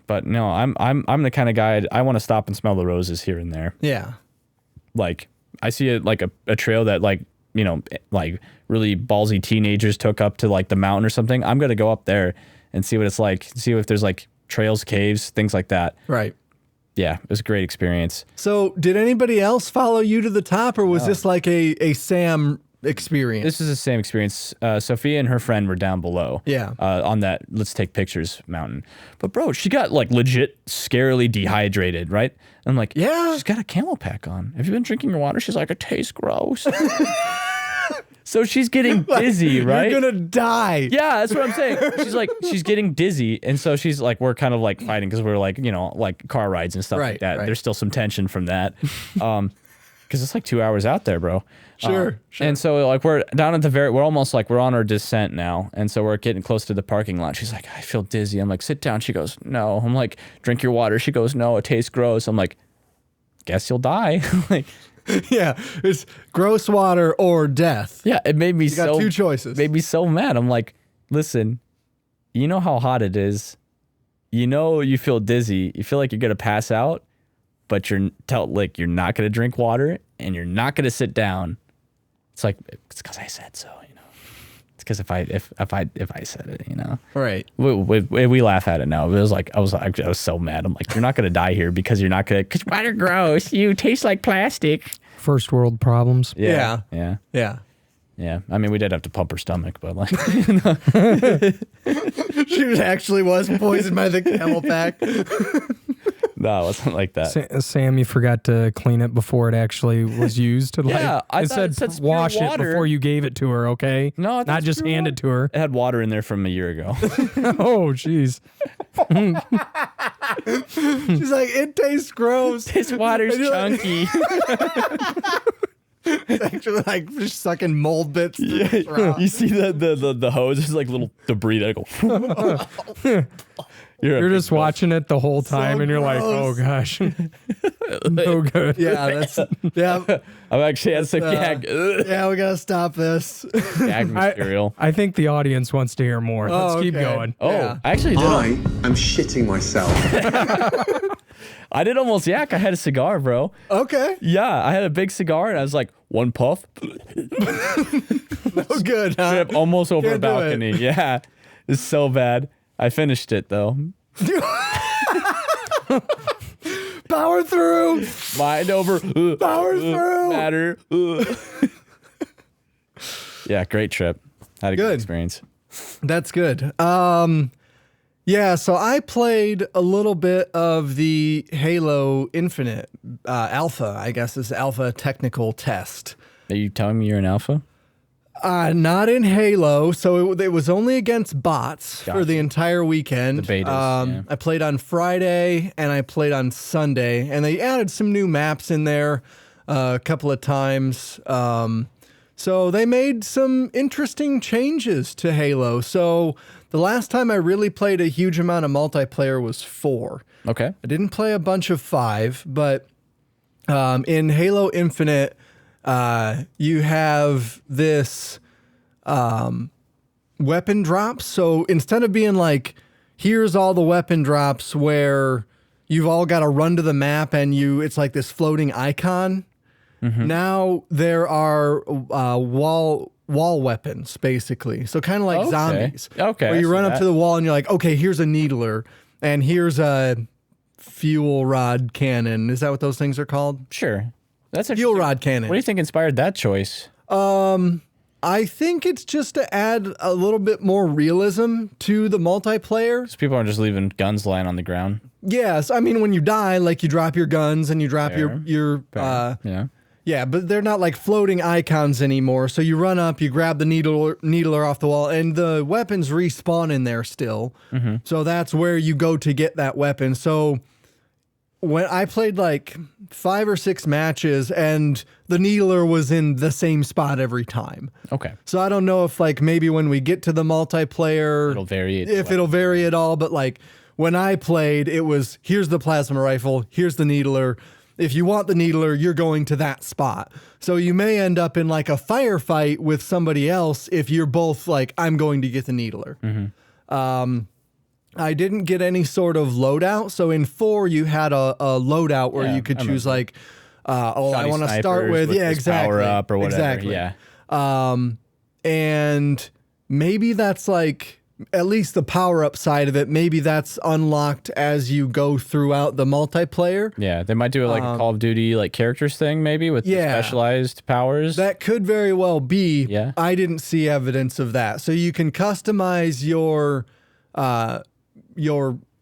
But no, I'm the kind of guy, I want to stop and smell the roses here and there. Yeah. Like I see a trail that like like really ballsy teenagers took up to like the mountain or something, I'm going to go up there and see what it's like, see if there's like trails, caves, things like that. Right. Yeah, it was a great experience. So did anybody else follow you to the top, or was this like a Sam experience? This is the same experience. Sophia and her friend were down below. Yeah. On that let's take pictures mountain. But bro, she got like legit scarily dehydrated, right? And I'm like, Yeah. she's got a camel pack on. Have you been drinking your water? She's like, it tastes gross. So she's getting dizzy, right? You're gonna die. Yeah, that's what I'm saying. She's like, she's getting dizzy, and so she's like, we're kind of like fighting because we're like, like car rides and stuff like that. Right. There's still some tension from that, because it's like 2 hours out there, bro. Sure. And so like we're down at we're almost like we're on our descent now, and so we're getting close to the parking lot. She's like, I feel dizzy. I'm like, sit down. She goes, no. I'm like, drink your water. She goes, no, it tastes gross. I'm like, guess you'll die. Like. Yeah, it's gross water or death. Yeah, it made me You got two choices. Made me so mad. I'm like, listen, you know how hot it is. You feel dizzy. You feel like you're gonna pass out, but you're not gonna drink water and you're not gonna sit down. It's like it's because I said so. It's because if I said it, Right. We laugh at it now. It was like I was so mad. I'm like, you're not gonna die here because you're not gonna. Because water gross. You taste like plastic. First world problems. Yeah. Yeah. I mean, we did have to pump her stomach, but like, She actually was poisoned by the camel pack. no, it wasn't like that. Sam, you forgot to clean it before it actually was used. Yeah, I it thought it said said wash pure it water. before you gave it to her. Okay. No, I thought not it's just pure hand water. it to her. It had water in there from a year ago. Oh, jeez. She's like, it tastes gross. This water's And you're like- chunky. It's actually like just sucking mold bits. through the straw. You see the hose? There's like little debris that go. You're just watching it the whole time, and you're like, oh gross. gosh, no good. Yeah, yeah. I've actually had some gag We gotta stop this. material. I think the audience wants to hear more. Let's keep okay. going. Oh, Yeah. I actually did. I am shitting myself. I did almost yak. I had a cigar, bro. Okay. Yeah, I had a big cigar, and I was like, one puff, No good, huh? Trip almost over a Can't do it. balcony. Yeah, it's so bad. I finished it though. Power through. Mind over Power through. matter. Yeah, great trip. Had a good Good. experience. That's good. Yeah, so I played a little bit of the Halo Infinite alpha, I guess is alpha technical test. Are you telling me you're an alpha? Not in Halo, so it was only against bots for the entire weekend. The betas, yeah. I played on Friday and I played on Sunday, and they added some new maps in there a couple of times. So they made some interesting changes to Halo. So the last time I really played a huge amount of multiplayer was 4. Okay. I didn't play a bunch of 5, but in Halo Infinite, you have this weapon drops. So instead of being like, here's all the weapon drops where you've all got to run to the map and it's like this floating icon. Now there are wall weapons, basically. So kind of like Okay. zombies. Okay, Where I you see run up that. to the wall and you're like, okay, here's a needler and here's a fuel rod cannon. Is that what those things are called? Sure. That's a Fuel rod cannon. What do you think inspired that choice? I think it's just to add a little bit more realism to the multiplayer. Because people aren't just leaving guns lying on the ground. Yes, I mean when you die, like you drop your guns and you drop Fair. your Yeah. yeah, but they're not like floating icons anymore. So you run up, you grab the needler off the wall, and the weapons respawn in there still. So that's where you go to get that weapon. So when I played like 5 or 6 matches, and the needler was in the same spot every time. Okay. So I don't know if like maybe when we get to the multiplayer, It'll vary. if it'll vary at all. But like when I played, it was here's the plasma rifle, here's the needler. If you want the needler, you're going to that spot. So you may end up in like a firefight with somebody else if you're both like, I'm going to get the needler. I didn't get any sort of loadout. So in 4, you had a loadout where Yeah, you could I choose remember. like, I Shoddy want to start snipers with this exactly. power up or whatever. Exactly. Yeah. And maybe that's like, at least the power-up side of it, maybe that's unlocked as you go throughout the multiplayer. Yeah, they might do it like a Call of Duty like characters thing, maybe with the specialized powers. That could very well be. Yeah. I didn't see evidence of that. So you can customize your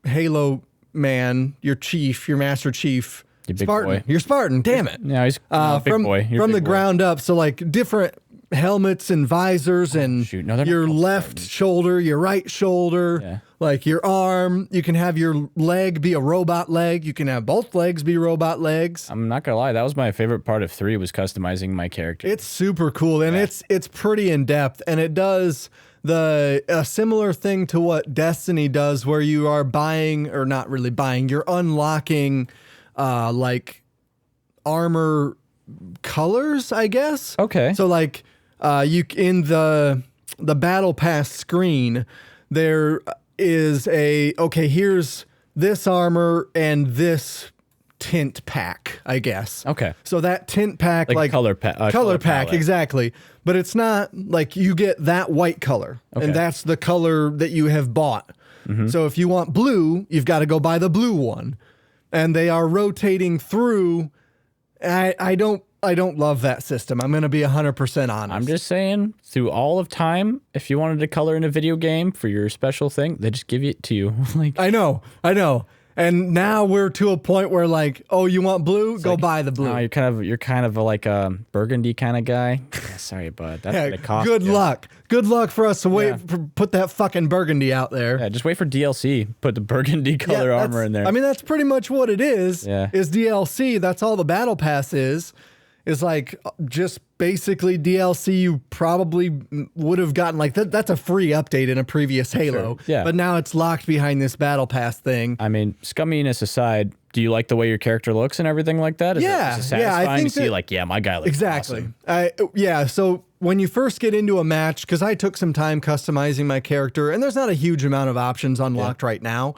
Halo man, your chief, your Master Chief, Your big Spartan. boy. Your Spartan, damn it. Yeah, he's big from boy. You're from big the boy. ground up. So like different helmets and visors and shoot. No, they're not your called left Spartans. shoulder, your right shoulder, Yeah. like your arm. You can have your leg be a robot leg. You can have both legs be robot legs. I'm not gonna lie, that was my favorite part of 3 was customizing my character. It's super cool, and it's pretty in depth, and it does a similar thing to what Destiny does, where you are buying, or not really buying, you're unlocking like armor colors, I guess. Okay. So like you in the battle pass screen, there is here's this armor and this tint pack, I guess. Okay. So that tint pack, Like color color pack, palette. exactly. But it's not like you get that white color, Okay. and that's the color that you have bought. So if you want blue, you've got to go buy the blue one, and they are rotating through. I don't love that system. I'm going to be 100% honest. I'm just saying, through all of time, if you wanted to color in a video game for your special thing, they just give it to you. Like, I know. And now we're to a point where like, oh, you want blue? Go buy the blue. no, you're kind of like a burgundy kind of guy. Yeah, sorry, bud. That's gonna cost good you. luck. Good luck for us to wait Yeah. put that fucking burgundy out there. Yeah, just wait for DLC. Put the burgundy color Yeah, armor in there. I mean, that's pretty much what it is. Yeah. Is DLC. That's all the battle pass is. Is like just basically DLC you probably would have gotten. Like that's a free update in a previous Halo. Yeah. But now it's locked behind this battle pass thing. I mean, scumminess aside, do you like the way your character looks and everything like that? Is Yeah, it, is it yeah, I satisfying think to see that- like, yeah, my guy looks Exactly. awesome. So when you first get into a match, because I took some time customizing my character, and there's not a huge amount of options unlocked right now,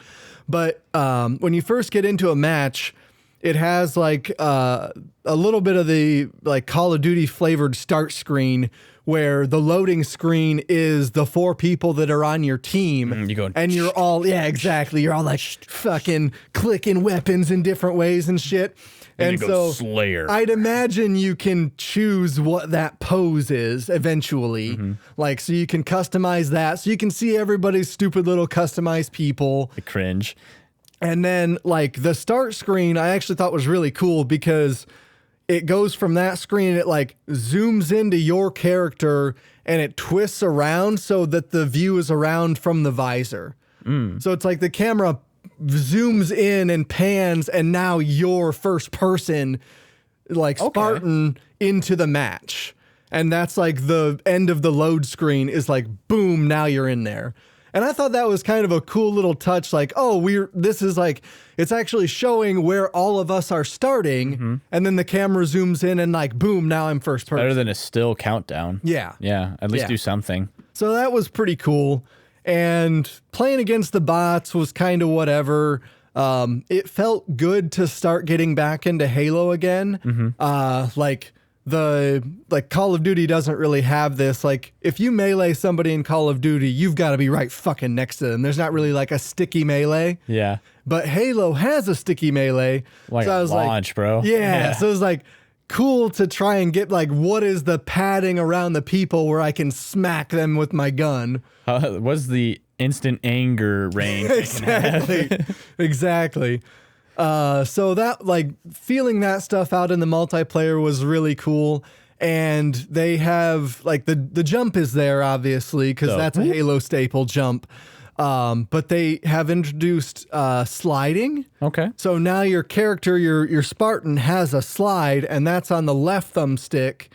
but when you first get into a match, it has like a little bit of the like Call of Duty flavored start screen, where the loading screen is the 4 people that are on your team. You go, and you're all, yeah, exactly. You're all like fucking clicking weapons in different ways and shit. And you go so Slayer. I'd imagine you can choose what that pose is eventually. Like, so you can customize that. So you can see everybody's stupid little customized people. I cringe. And then like the start screen, I actually thought was really cool because it goes from that screen, it like zooms into your character and it twists around so that the view is around from the visor. So it's like the camera zooms in and pans, and now you're first person, like Spartan, into the match. And that's like the end of the load screen is like, boom, now you're in there. And I thought that was kind of a cool little touch, like, oh, this is like, it's actually showing where all of us are starting, and then the camera zooms in and like, boom, now I'm first person. Better than a still countdown. Yeah. Yeah, at least Yeah. do something. So that was pretty cool. And playing against the bots was kind of whatever. It felt good to start getting back into Halo again. Like Call of Duty doesn't really have this. Like if you melee somebody in Call of Duty, you've got to be right fucking next to them. There's not really like a sticky melee. Yeah. But Halo has a sticky melee. Like so I a was launch, bro. Yeah. So it was like cool to try and get like, what is the padding around the people where I can smack them with my gun? What's the instant anger range? Exactly. So that like feeling that stuff out in the multiplayer was really cool. And they have like the jump is there obviously because So- that's a Halo staple jump. But they have introduced sliding. Okay. So now your character, your Spartan, has a slide, and that's on the left thumbstick,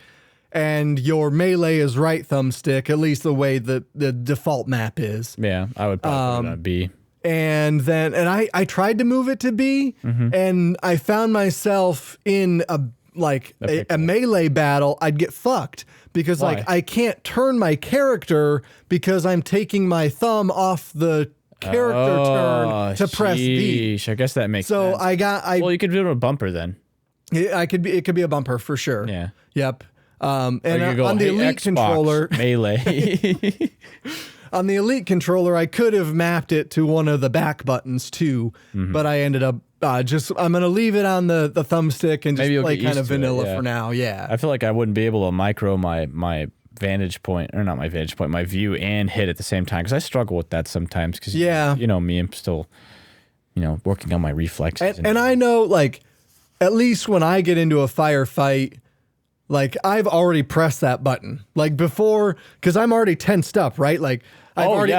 and your melee is right thumbstick, at least the way the default map is. Yeah, I would probably put it on B. And then, I tried to move it to B, and I found myself in a melee battle. I'd get fucked because Why? like I can't turn my character because I'm taking my thumb off the character turn to press B. Sheesh, I guess that makes So sense. I Well, you could do it with a bumper then. it could be a bumper for sure. Yeah. Yep. And Or you go, on the "Hey, Elite Xbox, controller, Melee. on the Elite controller, I could have mapped it to one of the back buttons too, but I ended up I'm going to leave it on the thumbstick and just Maybe you'll play get kind used of to it, vanilla yeah. for now. Yeah. I feel like I wouldn't be able to micro my vantage point, or not my vantage point, my view, and hit at the same time, because I struggle with that sometimes. Because Yeah. you know me, I'm still working on my reflexes. And I know, like, at least when I get into a firefight, like, I've already pressed that button. Like, before, because I'm already tensed up, right? Like, I've already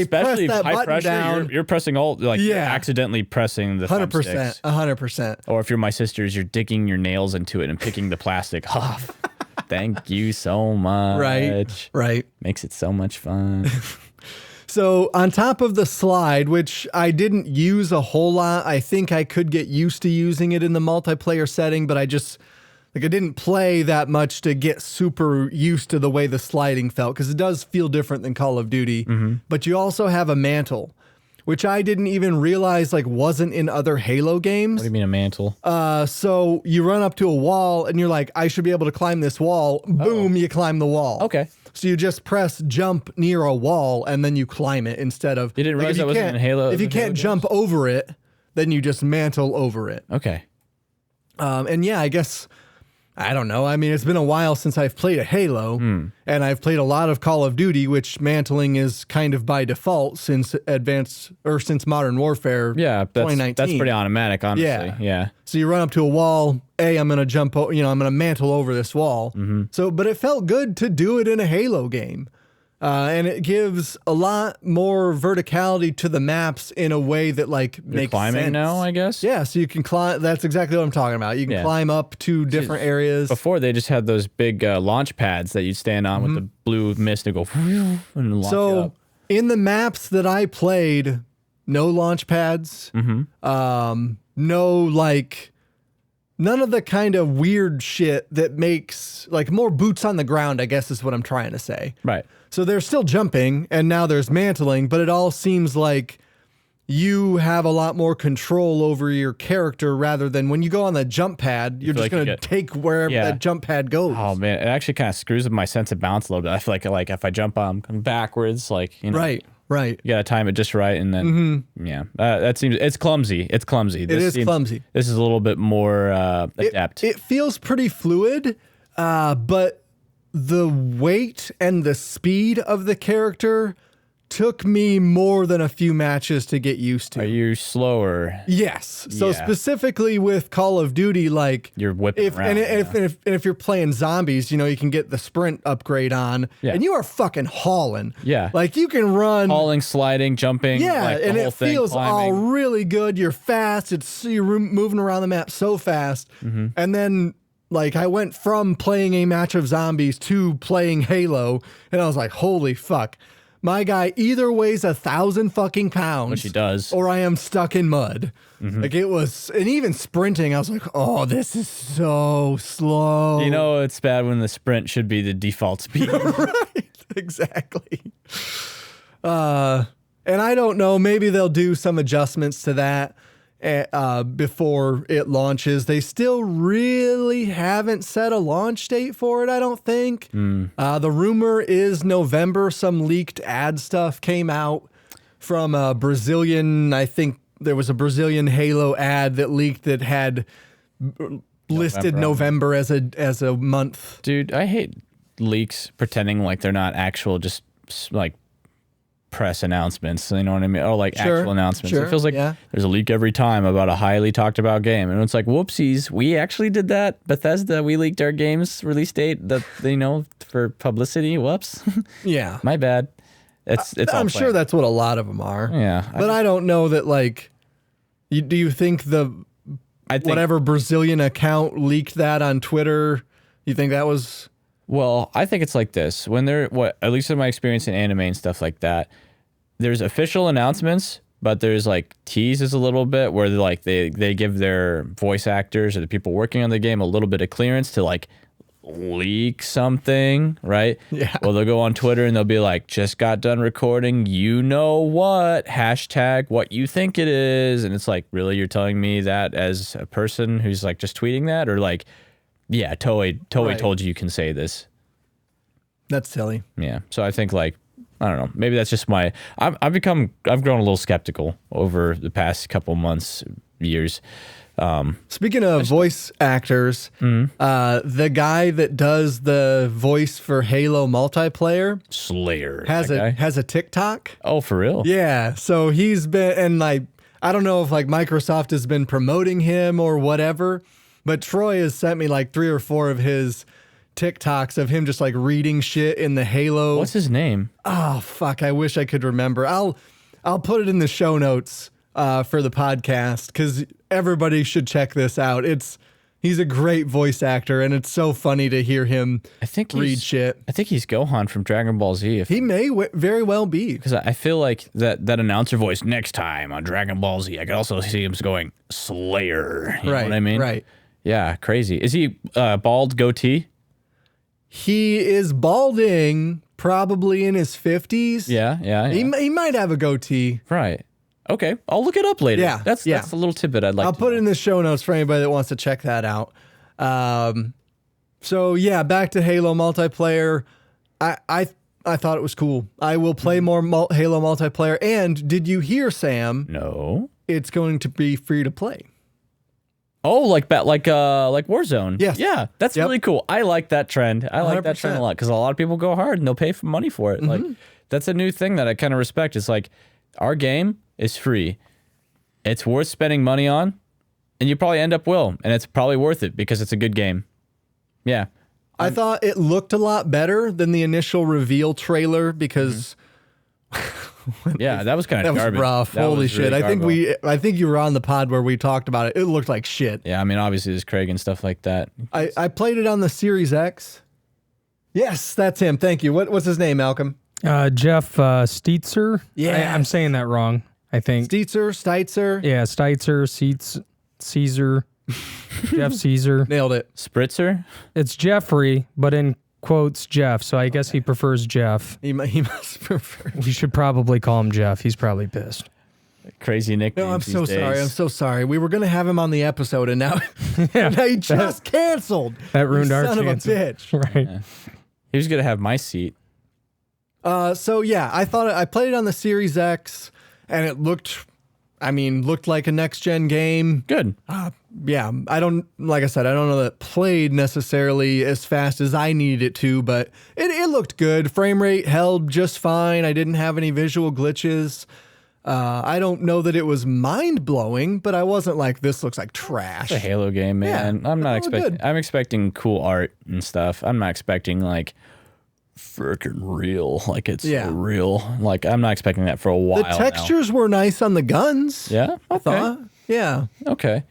Especially pressed that high button pressure, down. You're pressing all, like, you're Yeah. accidentally pressing the 100%. thumbsticks. 100%. Or if you're my sisters, you're digging your nails into it and picking the plastic off. Thank you so much. Right. Makes it so much fun. So on top of the slide, which I didn't use a whole lot, I think I could get used to using it in the multiplayer setting, but I didn't play that much to get super used to the way the sliding felt, because it does feel different than Call of Duty. But you also have a mantle, which I didn't even realize wasn't in other Halo games. What do you mean a mantle? So you run up to a wall and you're like, I should be able to climb this wall. Boom, you climb the wall. Okay. So you just press jump near a wall and then you climb it instead of. You didn't realize that wasn't in Halo? If you can't jump over it, then you just mantle over it. Okay. And yeah, I guess, I don't know. I mean, it's been a while since I've played a Halo, and I've played a lot of Call of Duty, which mantling is kind of by default since since Modern Warfare. Yeah, 2019. that's pretty automatic, honestly. Yeah. So you run up to a wall. I'm going to jump. I'm going to mantle over this wall. So, but it felt good to do it in a Halo game. And it gives a lot more verticality to the maps in a way that makes climbing sense. now, I guess. Yeah, so you can climb. That's exactly what I'm talking about. You can climb up to different areas. Before they just had those big launch pads that you'd stand on with the blue mist and go and launch you So up. in the maps that I played, no launch pads. No none of the kind of weird shit that makes more boots on the ground, I guess is what I'm trying to say. Right. So there's still jumping and now there's mantling, but it all seems like you have a lot more control over your character rather than when you go on the jump pad, you're just going to take wherever that jump pad goes. Oh man, it actually kind of screws with my sense of balance a little bit. I feel like if I jump on, I'm coming backwards, Right. You got to time it just right, and then that seems it's clumsy. It's clumsy. It is clumsy. This is a little bit more adept. It feels pretty fluid, but the weight and the speed of the character took me more than a few matches to get used to. Are you slower? Yes. So Yeah. specifically with Call of Duty, You're whipping around. if you're playing zombies, you can get the sprint upgrade on, and you are fucking hauling. Yeah. You can run. Hauling, sliding, jumping. Yeah, the and whole it thing, feels all climbing. really good. You're fast. You're moving around the map so fast. And then I went from playing a match of zombies to playing Halo, and I was like, holy fuck. My guy either weighs 1,000 fucking pounds, Which he does. or I am stuck in mud. It was, and even sprinting, I was like, oh, this is so slow. It's bad when the sprint should be the default speed. Right, exactly. And I don't know, maybe they'll do some adjustments to that before it launches. They still really haven't set a launch date for it, I don't think. The rumor is November. Some leaked ad stuff came out from a Brazilian, I think there was a Brazilian Halo ad that leaked that had listed November as a month. Dude, I hate leaks pretending like they're not actual, just press announcements, you know what I mean? Or actual announcements. It feels like there's a leak every time about a highly talked about game. And it's like, whoopsies, we actually did that. Bethesda, we leaked our game's release date for publicity. Whoops. Yeah. My bad. It's I'm sure that's what a lot of them are. Yeah. But I don't know that do you think whatever Brazilian account leaked that on Twitter, you think that was... Well, I think it's like this. When at least in my experience in anime and stuff like that, there's official announcements, but there's teases a little bit where they give their voice actors or the people working on the game a little bit of clearance to leak something, right? Yeah. Well, they'll go on Twitter and they'll be like, just got done recording, you know what, hashtag what you think it is. And it's like, really, you're telling me that as a person who's just tweeting that? Or Yeah, Toei Right. told you can say this. That's silly. Yeah. So I think like I don't know. Maybe that's just my. I've grown a little skeptical over the past couple months, years. Speaking of voice actors, the guy that does the voice for Halo multiplayer Slayer has that guy? has a TikTok. Oh, for real? Yeah, so he's been, and like, I don't know if like Microsoft has been promoting him or whatever, but Troy has sent me like 3 or 4 of his TikToks of him just like reading shit in the Halo. What's his name? Oh fuck! I wish I could remember. I'll put it in the show notes for the podcast because everybody should check this out. He's a great voice actor, and it's so funny to hear him read shit. I think he's Gohan from Dragon Ball Z. He may very well be. Because I feel like that announcer voice next time on Dragon Ball Z, I could also see him going Slayer. You know what I mean? Right. Yeah, crazy. Is he bald, goatee? He is balding, probably in his 50s. Yeah. He might have a goatee. Right. Okay, I'll look it up later. Yeah, That's a little tidbit I'd like. I'll to put know. it in the show notes for anybody that wants to check that out. So yeah, back to Halo multiplayer. I thought it was cool. I will play more Halo multiplayer. And did you hear, Sam? No. It's going to be free to play. Oh, like Warzone. Yes. Yeah, that's Yep. really cool. I like that trend. I like that trend a 100%. lot because a lot of people go hard and they'll pay for money for it. Mm-hmm. Like that's a new thing that I kind of respect. It's like our game is free. It's worth spending money on, and you probably end up and it's probably worth it because it's a good game. Yeah. I thought it looked a lot better than the initial reveal trailer because Yeah, that was kind that of was garbage. rough. That Holy was shit. really I think you were on the pod where we talked about it. It looked like shit. Yeah, I mean, obviously there's Craig and stuff like that. I played it on the Series X. Yes, that's him. Thank you. What's his name, Malcolm? Jeff Steitzer. Yes. I'm saying that wrong, I think. Steitzer. Yeah, Steitzer, Caesar, Jeff Caesar. Nailed it. Spritzer? It's Jeffrey, but in quotes, Jeff. So I guess he prefers Jeff. He must prefer. We should probably call him Jeff. He's probably pissed. Crazy nicknames. No, I'm so these sorry. days. I'm so sorry. We were going to have him on the episode, and now, now he just canceled. That ruined You our son chances. of a bitch. Right. He was going to have my seat. So yeah, I played it on the Series X, and it looked like a next gen game. Good. Yeah, like I said, I don't know that it played necessarily as fast as I needed it to, but it looked good. Frame rate held just fine. I didn't have any visual glitches. I don't know that it was mind blowing, but I wasn't like, this looks like trash. It's a Halo game, man. Yeah, I'm not it looked expecting. good. I'm expecting cool art and stuff. I'm not expecting like freaking real, like it's Yeah. real. Like I'm not expecting that for a while. The textures were nice on the guns. Now. Yeah. I Okay. thought. Yeah. Okay.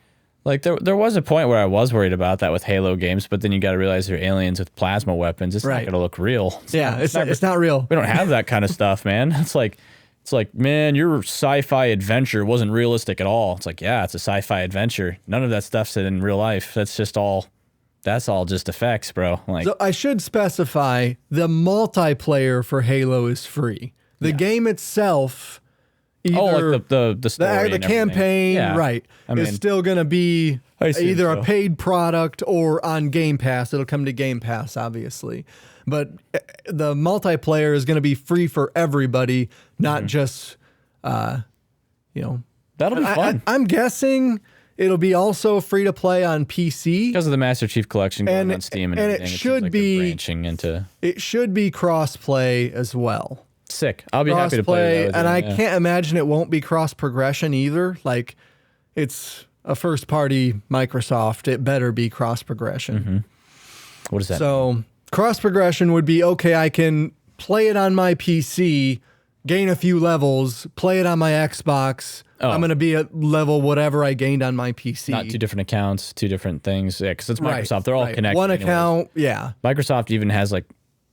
Like there was a point where I was worried about that with Halo games, but then you got to realize they're aliens with plasma weapons. It's Right. not gonna look real. It's not real. We don't have that kind of stuff, man. It's like, man, your sci-fi adventure wasn't realistic at all. It's like, yeah, it's a sci-fi adventure. None of that stuff's in real life. That's all just effects, bro. Like, So I should specify the multiplayer for Halo is free. The game itself, either like the story, the and everything. campaign, Yeah. right, I mean, is still going to be I assume either so. a paid product or on Game Pass. It'll come to Game Pass, obviously. But the multiplayer is going to be free for everybody, not just, that'll be fun I'm guessing it'll be also free to play on PC. because of the Master Chief Collection going And- on Steam and and it everything. should seems like they're be- branching into It should be cross-play as well. sick. I'll be happy to play that. And I can't imagine it won't be cross progression either. Like, it's a first party Microsoft. It better be cross progression. What is that? So cross progression would be, okay, I can play it on my PC, gain a few levels, play it on my Xbox. Oh. I'm going to be at level whatever I gained on my PC. Not two different accounts, two different things. Yeah, because it's Microsoft. Right, They're all right. connected. One anyways. account, yeah. Microsoft even has like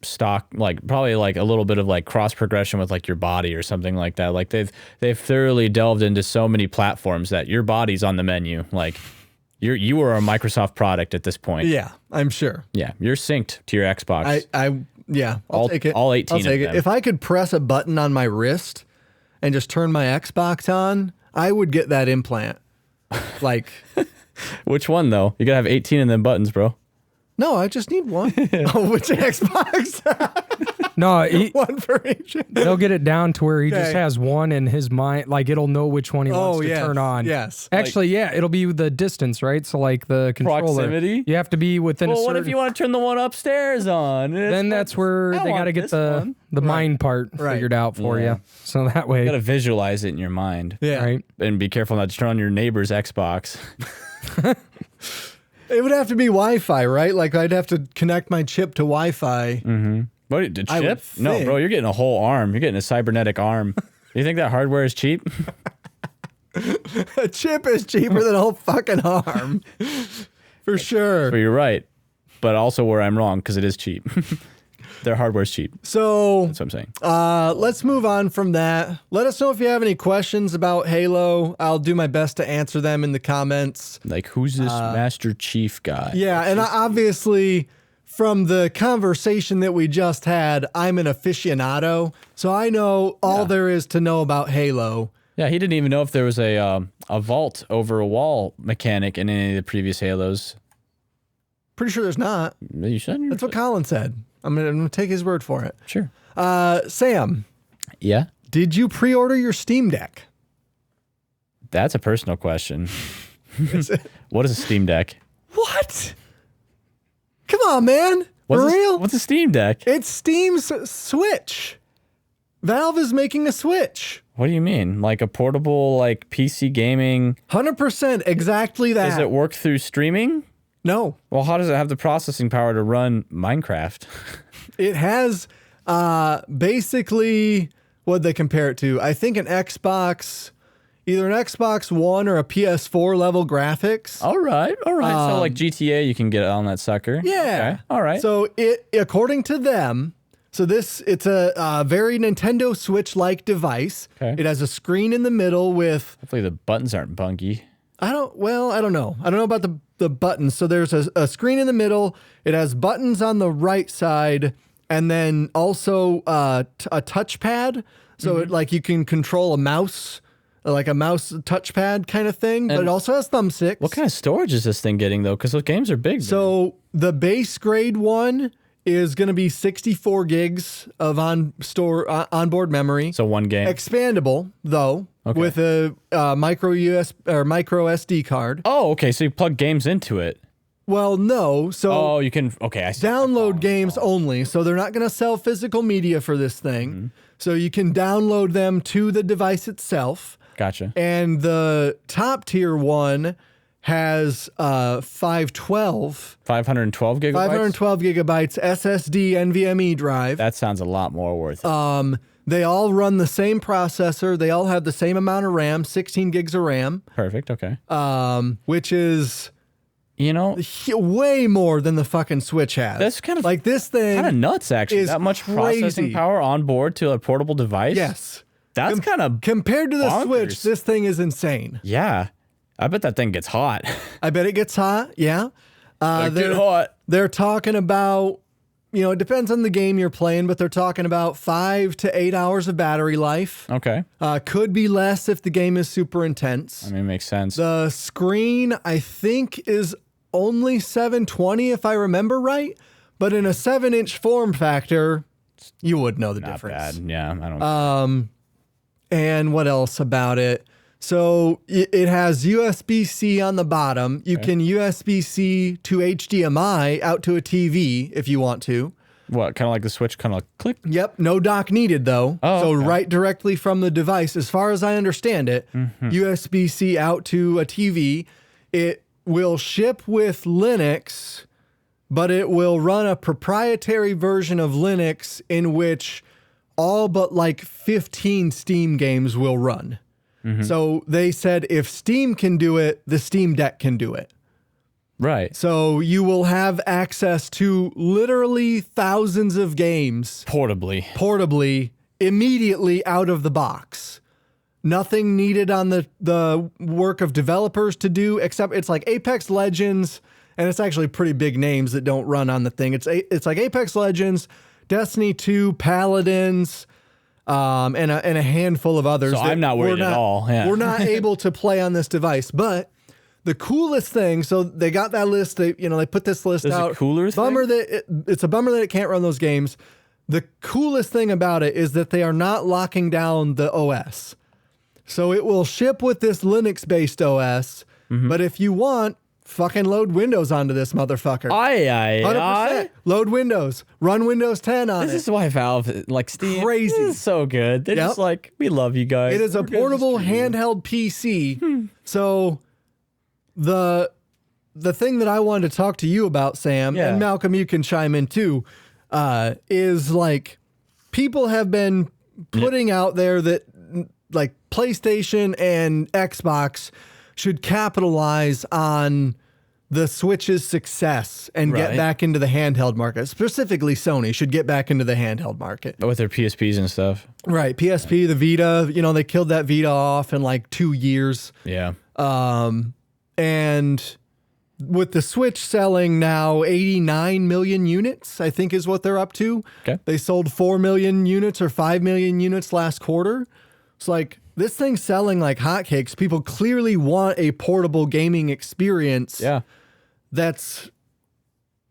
stock, like probably like a little bit of like cross progression with like your body or something like that. Like they've thoroughly delved into so many platforms that your body's on the menu. Like you are a Microsoft product at this point. Yeah, I'm sure. Yeah, you're synced to your Xbox. I'll take it. all 18 I'll take of it. them. If I could press a button on my wrist and just turn my Xbox on, I would get that implant. Like, Which one though? You gotta have 18 of them buttons, bro. No, I just need one. Oh, which Xbox? No, One for each. they'll get it down to where he just Okay. has one in his mind. Like it'll know which one he wants to yes, turn on. yes. Actually, yeah, it'll be the distance, right? So like the controller. Proximity? You have to be within a Well, certain... what if you want to turn the one upstairs on? Then that's where they got to get the mind part Right. figured out for Yeah. you. So that way, You got to visualize it in your mind. Yeah. right? And be careful not to turn on your neighbor's Xbox. It would have to be Wi-Fi, right? Like I'd have to connect my chip to Wi-Fi. What, the I would chip? No, think. bro, you're getting a whole arm. You're getting a cybernetic arm. You think that hardware is cheap? A chip is cheaper than a whole fucking arm. For sure. But you're right. But also where I'm wrong, because it is cheap. Their hardware's cheap. So That's what I'm saying. let's move on from that. Let us know if you have any questions about Halo. I'll do my best to answer them in the comments. Like, who's this Master Chief guy? Yeah, and obviously from the conversation that we just had, I'm an aficionado, so I know all there is to know about Halo. Yeah, he didn't even know if there was a vault over a wall mechanic in any of the previous Halos. Pretty sure there's not. You said? That's what Colin said. I'm gonna take his word for it. Sure. Sam, Yeah? did you pre-order your Steam Deck? That's a personal question. What is a Steam Deck? What? Come on, man. For real? What's a Steam Deck? It's Steam's Switch. Valve is making a Switch. What do you mean? Like a portable, like PC gaming? 100% exactly that. Does it work through streaming? No. Well, how does it have the processing power to run Minecraft? It has basically what they compare it to. I think an Xbox, either an Xbox One or a PS4 level graphics. All right. So like GTA, you can get on that sucker. Yeah. Okay. All right. So it, according to them, it's a very Nintendo Switch-like device. Okay. It has a screen in the middle with, Hopefully the buttons aren't bunky. I don't know. I don't know about the buttons. So there's a screen in the middle. It has buttons on the right side, and then also a touchpad. So it, like you can control a mouse, like a mouse touchpad kind of thing. But it also has thumbsticks. What kind of storage is this thing getting though? Because those games are big. So the base grade one is going to be 64 gigs of onboard memory. So one game. Expandable though, with a micro SD card. Oh, okay. So you plug games into it. Well, no. So Oh, you can. Okay, I see. download games only. So they're not going to sell physical media for this thing. So you can download them to the device itself. Gotcha. And the top tier one has 512 512 gigabytes. 512 gigabytes SSD NVMe drive. That sounds a lot more worth it. They all run the same processor. They all have the same amount of RAM, 16 gigs of RAM, Perfect. Okay. which is You know, way more than the fucking Switch has. That's kind of- like this thing. kind of nuts actually. is That much processing crazy. power on board to a portable device. Yes. That's kind of Compared to the bonkers. Switch, this thing is insane. Yeah. I bet that thing gets hot. I bet it gets hot. Yeah. Like, get hot. They're talking about, it depends on the game you're playing, but they're talking about 5 to 8 hours of battery life. Okay. Could be less if the game is super intense. I mean, it makes sense. The screen, I think, is only 720 if I remember right, but in a 7-inch form factor, you would know the Not difference. bad. Yeah. I don't. And what else about it? So it has USB-C on the bottom. You can USB-C to HDMI out to a TV if you want to. What? Kind of like the Switch, kind of like click. Yep, no dock needed though. Oh, so okay. right directly from the device, as far as I understand it, USB-C out to a TV. It will ship with Linux, but it will run a proprietary version of Linux in which all but like 15 Steam games will run. So they said if Steam can do it, the Steam Deck can do it. Right. So you will have access to literally thousands of games Portably. portably immediately out of the box. Nothing needed on the work of developers to do, except it's like Apex Legends, and it's actually pretty big names that don't run on the thing. It's like Apex Legends, Destiny 2, Paladins, and a handful of others. So that I'm not worried at all. Yeah. We're not able to play on this device, but the coolest thing, so they got that list. They put this list There's out. a cooler bummer thing? that it's a bummer that it can't run those games. The coolest thing about it is that they are not locking down the OS. So it will ship with this Linux-based OS, but if you want, fucking load Windows onto this motherfucker. 100%. Load Windows. Run Windows 10 on This it. is why Valve, like Steam, Crazy. This is so good. They're just like, we love you guys. It is a portable handheld PC. So the thing that I wanted to talk to you about, Sam, Yeah. and Malcolm, you can chime in too, is like people have been putting out there that like PlayStation and Xbox should capitalize on the Switch's success and get Right. back into the handheld market. Specifically, Sony should get back into the handheld market. with their PSPs and stuff. Right. PSP, the Vita, they killed that Vita off in like 2 years. Yeah. And with the Switch selling now 89 million units, I think is what they're up to. Okay. They sold 4 million units or 5 million units last quarter. It's like this thing's selling like hotcakes. People clearly want a portable gaming experience Yeah. that's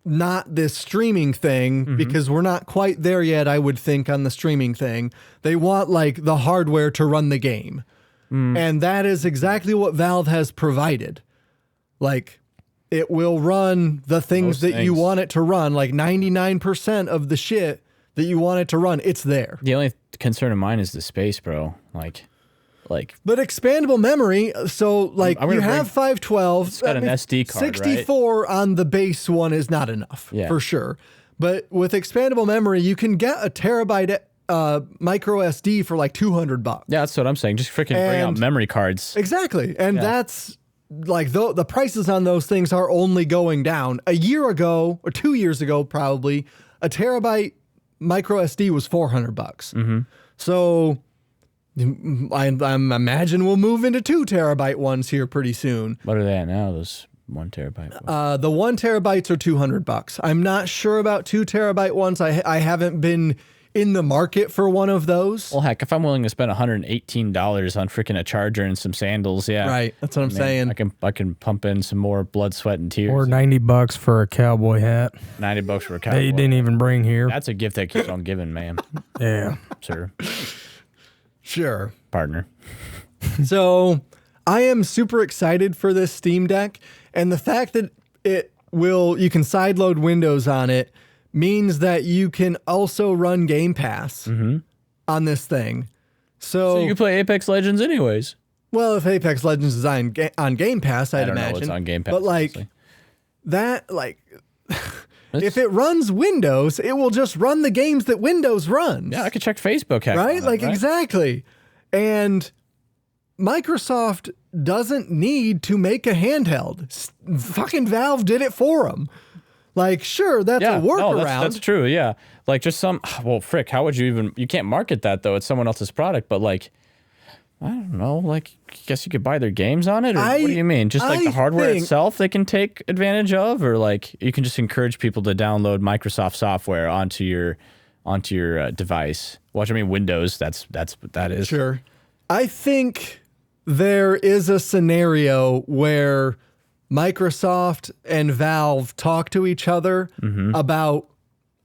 not this streaming thing because we're not quite there yet, I would think, on the streaming thing. They want like the hardware to run the game. And that is exactly what Valve has provided. Like it will run the things Most that you things. want it to run, like 99% of the shit that you want it to run, it's there. The only concern of mine is the space, bro. Like, But expandable memory, so like I'm gonna you have bring- 512. It's got an SD card, right? 64 on the base one is not enough, Yeah. for sure. But with expandable memory, you can get a terabyte micro SD for like $200. yeah, that's what I'm saying. Just freaking bring out And- memory cards. Exactly. And that's like the prices on those things are only going down. A year ago or 2 years ago, probably a terabyte micro SD was $400. So I imagine we'll move into 2 terabyte ones here pretty soon. What are they at now? Those 1 terabyte. The 1 terabytes are $200. I'm not sure about 2 terabyte ones. I haven't been in the market for one of those. Well, heck, if I'm willing to spend $118 on freaking a charger and some sandals, yeah, Right. That's what I'm saying. I can pump in some more blood, sweat, and tears. Or $90 for a cowboy hat $90 for a that cowboy. you didn't even bring here. That's a gift that keeps on giving, man. Yeah. Sir, Sure. partner. So I am super excited for this Steam Deck, and the fact that you can sideload Windows on it means that you can also run Game Pass on this thing. So you can play Apex Legends anyways. Well, if Apex Legends is on Game Pass, I'd I don't know imagine what's on Game Pass. But like honestly. that, like if it runs Windows, it will just run the games that Windows runs. Yeah, I could check Facebook. Heck, Right? on Like that, right? exactly. And Microsoft doesn't need to make a handheld. Fucking Valve did it for them. Like, sure, that's Yeah, a workaround. no, that's true. Yeah, like just some. Well, frick, how would you even? You can't market that though. It's someone else's product. But like, I don't know. Like, I guess you could buy their games on it. Or what do you mean? Just like the I hardware think- itself, they can take advantage of, or like you can just encourage people to download Microsoft software onto your device. Watch, I mean Windows. That's what that is. Sure. I think there is a scenario where Microsoft and Valve talk to each other about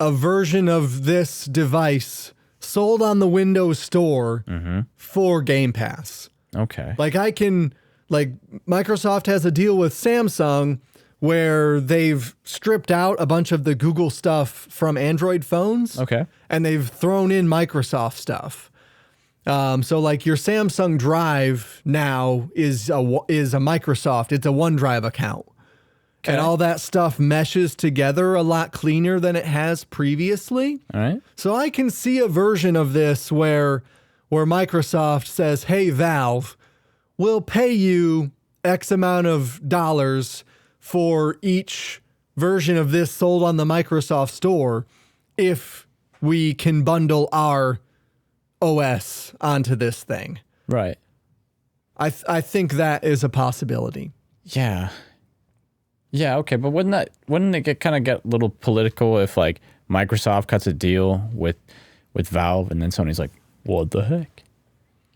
a version of this device sold on the Windows Store for Game Pass. Okay. Like Microsoft has a deal with Samsung where they've stripped out a bunch of the Google stuff from Android phones. Okay. And they've thrown in Microsoft stuff. So like your Samsung Drive now is a Microsoft. It's a OneDrive account. And all that stuff meshes together a lot cleaner than it has previously. All right. So I can see a version of this where Microsoft says, "Hey Valve, we'll pay you X amount of dollars for each version of this sold on the Microsoft Store if we can bundle our OS onto this thing." Right. I think that is a possibility. Yeah. Yeah, okay, but wouldn't it kind of get a little political if like Microsoft cuts a deal with Valve and then Sony's like, what the heck?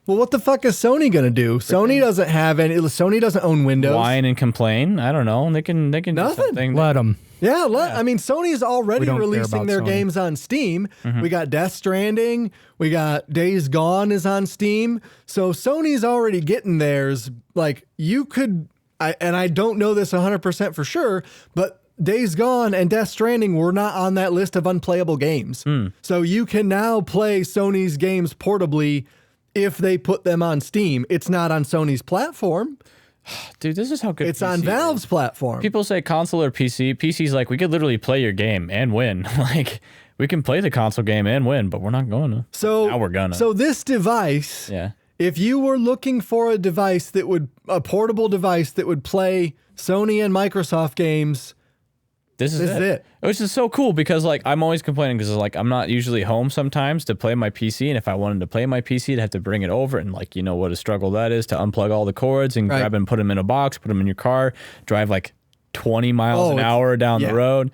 Well, what the fuck is Sony gonna do? Sony doesn't have any. Sony doesn't own Windows. Whine and complain. I don't know. They can do Nothing. something. Let them. Yeah, I mean, Sony's already We don't care releasing about their Sony. games on Steam. We got Death Stranding. We got Days Gone is on Steam. So Sony's already getting theirs. Like, you could, and I don't know this 100% for sure, but Days Gone and Death Stranding were not on that list of unplayable games. So you can now play Sony's games portably if they put them on Steam. It's not on Sony's platform. Dude, this is how good It's PC on is. Valve's platform. People say console or PC. PC's like, we could literally play your game and win. Like, we can play the console game and win, but we're not going to. So Now we're gonna. So this device, Yeah. if you were looking for a device that would, a portable device that would play Sony and Microsoft games, This is This is it. Which is so cool because, like, I'm always complaining because, like, I'm not usually home sometimes to play my PC. And if I wanted to play my PC, I'd have to bring it over. And, like, you know what a struggle that is to unplug all the cords and Right. grab and put them in a box, put them in your car, drive like 20 miles an it's- hour down yeah. the road.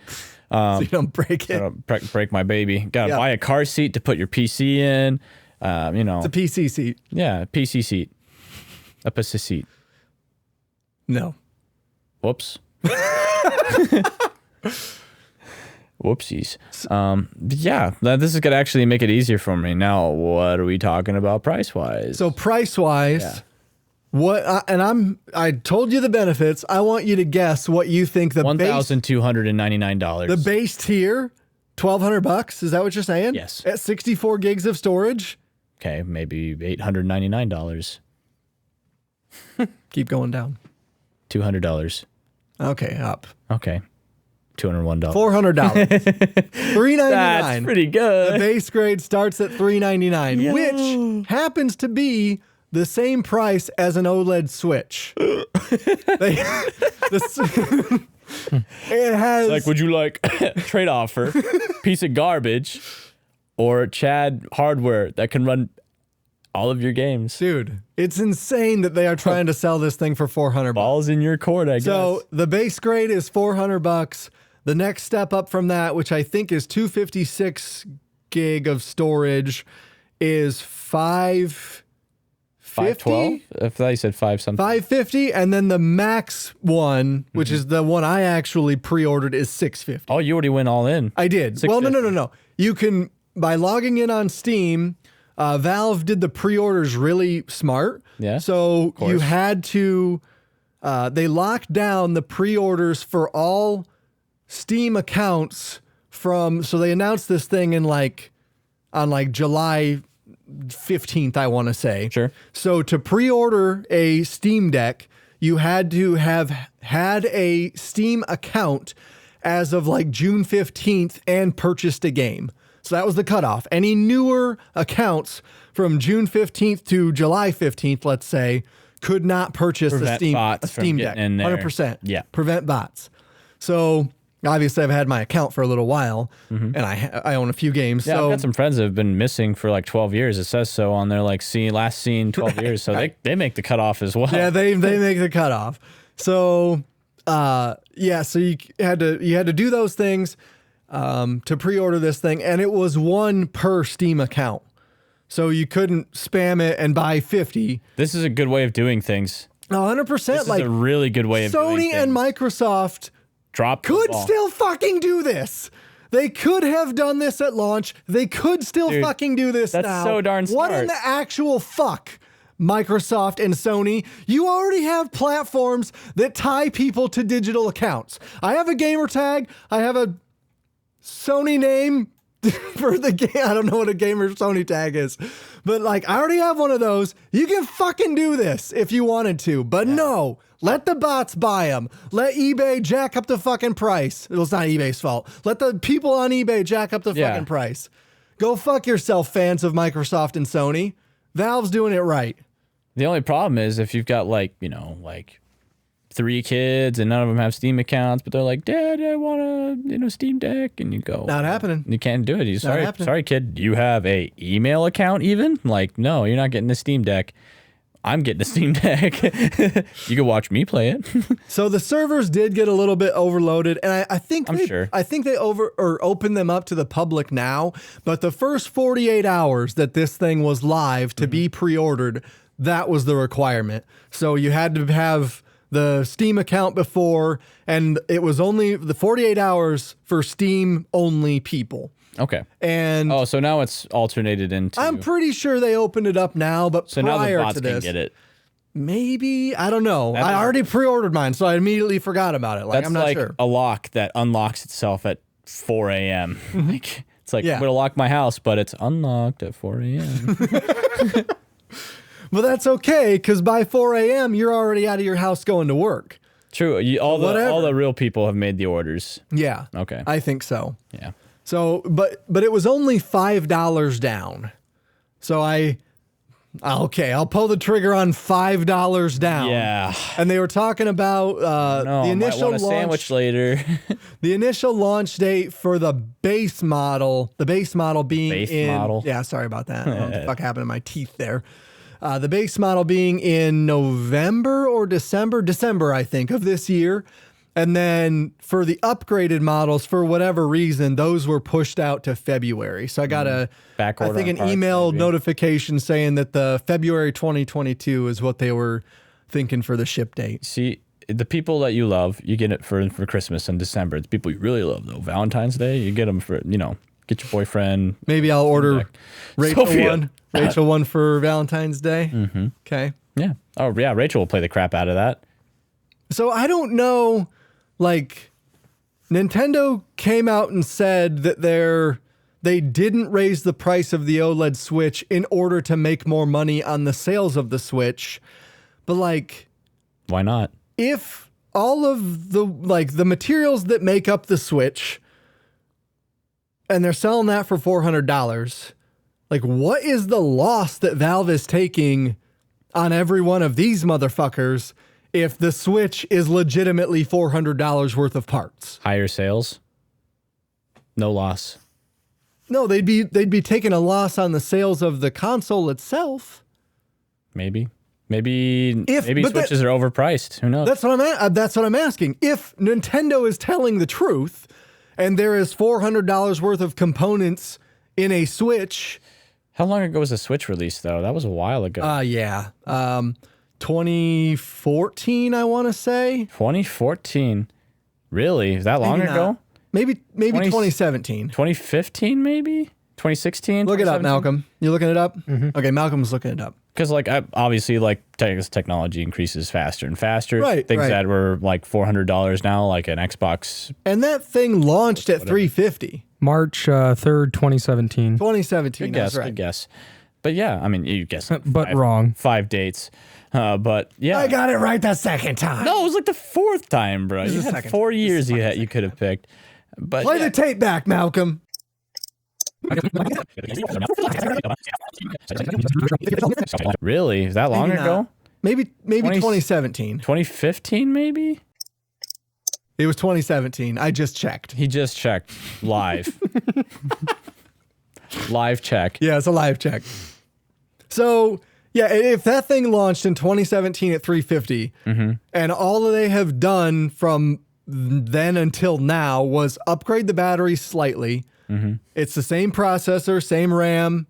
so you don't break it. Break my baby. Got to Yeah. buy a car seat to put your PC in. You know, It's a PC seat. yeah, PC seat. A PC seat. No. Whoops. Whoopsies. Yeah, this is gonna actually make it easier for me. Now, what are we talking about price wise? So price wise, Yeah. I told you the benefits. I want you to guess what you think the $1,299. the base tier, $1,200. Is that what you're saying? Yes. At 64 gigs of storage. Okay, maybe $899. Keep going down. $200. Okay, up. Okay, $201. $400. $399. That's pretty The good. base grade starts at $399, which happens to be the same price as an OLED Switch. It has Like, would you like trade offer, piece of garbage, or Chad hardware that can run all of your games? dude, it's insane that they are trying to sell this thing for $400. Balls in your court, I guess. So the base grade is $400. The next step up from that, which I think is 256 gig of storage, is 550. 512? I thought you said 5 something. 550, and then the max one, which is the one I actually pre-ordered, is 650. Oh, you already went all in. I did. Well, no. You can, by logging in on Steam, Valve did the pre-orders really smart. Yeah, So you had to, they locked down the pre-orders for all Steam accounts so they announced this thing on July 15th, I want to say. Sure. So to pre-order a Steam Deck, you had to have had a Steam account as of June 15th and purchased a game. So that was the cutoff. Any newer accounts from June 15th to July 15th, let's say, could not purchase Prevent a bots from Steam Deck. getting in there. 100%. Yeah. Prevent bots. So obviously I've had my account for a little while, and I own a few games. Yeah, so I've got some friends that have been missing for 12 years. It says so on their last seen 12 years. So they make the cutoff as well. yeah, they make the cutoff. So so you had to do those things to pre-order this thing, and it was one per Steam account. So you couldn't spam it and buy 50. This is a good way of doing things. 100%. This is a really good way of doing Sony things. and Microsoft Drop the could ball. still fucking do this. They could have done this at launch. They could still Dude, fucking do this that's now. so darn What in smart. the actual fuck? Microsoft and Sony, you already have platforms that tie people to digital accounts. I have a gamer tag. I have a Sony name for the game. I don't know what a gamer Sony tag is, but I already have one of those. You can fucking do this if you wanted to, but no, let the bots buy them. Let eBay jack up the fucking price. Well, it's not eBay's fault. Let the people on eBay jack up the fucking price. Go fuck yourself, fans of Microsoft and Sony. Valve's doing it right. The only problem is if you've got 3 kids and none of them have Steam accounts, but they're like, Dad, I want a Steam Deck, and you go, Not happening. You can't do it. You happening. sorry, kid. You have a email account even? No, you're not getting the Steam Deck. I'm getting a Steam Deck. You can watch me play it. So the servers did get a little bit overloaded, and I think they opened them up to the public now. But the first 48 hours that this thing was live to be pre-ordered, that was the requirement. So you had to have the Steam account before, and it was only the 48 hours for Steam only people. Okay. And so now it's alternated into. I'm pretty sure they opened it up now, but so prior now the bots to this, can get it. maybe, I don't know. I already pre-ordered mine, so I immediately forgot about it. Like, That's I'm not like sure. a lock that unlocks itself at 4 a.m. Like it's like Yeah. I'm gonna lock my house, but it's unlocked at 4 a.m. But that's okay, because by 4 a.m., you're already out of your house going to work. True. All Whatever. the real people have made the orders. Yeah. Okay. I think so. Yeah. So, but it was only $5 down. So I'll pull the trigger on $5 down. Yeah. And they were talking about No, the initial might want a sandwich later. the initial launch date for the base model being Base in model? Yeah, sorry about that. I don't know what the fuck happened to my teeth there. The base model being in November or December, I think, of this year. And then for the upgraded models, for whatever reason, those were pushed out to February. So I got an email notification saying that the February 2022 is what they were thinking for the ship date. See, the people that you love, you get it for Christmas and December. The people you really love, though, Valentine's Day, you get them for, get your boyfriend. Maybe I'll order Rachel Sophia. one. Rachel one for Valentine's Day. Mm-hmm. Okay. Yeah. Oh, yeah. Rachel will play the crap out of that. So I don't know, like, Nintendo came out and said that they didn't raise the price of the OLED Switch in order to make more money on the sales of the Switch. But, like, Why not? if all of the materials that make up the Switch, and they're selling that for $400, like, what is the loss that Valve is taking on every one of these motherfuckers if the Switch is legitimately $400 worth of parts? Higher sales? No loss. No, they'd be taking a loss on the sales of the console itself. Maybe Switches are overpriced. Who knows? That's what I'm asking. If Nintendo is telling the truth, and there is $400 worth of components in a Switch. How long ago was the Switch released, though? That was a while ago. Yeah. 2014, I want to say. 2014. Really? That long Maybe ago? not. Maybe 20 2017. 2015, maybe? 2016? Look it up, Malcolm. You looking it up? Mm-hmm. Okay, Malcolm's looking it up. Because, obviously, technology increases faster and faster. Right, Things right. that were, $400 now, like an Xbox. And that thing launched at $350. March 3rd, 2017. 2017. Good guess, that's right. good guess. But, yeah, I mean, you guessed. But wrong. 5 dates. But, yeah. I got it right the second time. No, it was the 4th time, bro. You the had second 4 years you could have picked. But Play the tape back, Malcolm. Really? Is that long Maybe ago? not. Maybe 20 2017. 2015, maybe? It was 2017. I just checked. He just checked live. Live check. Yeah, it's a live check. So, yeah, if that thing launched in 2017 at 350, and all they have done from then until now was upgrade the battery slightly, it's the same processor, same RAM,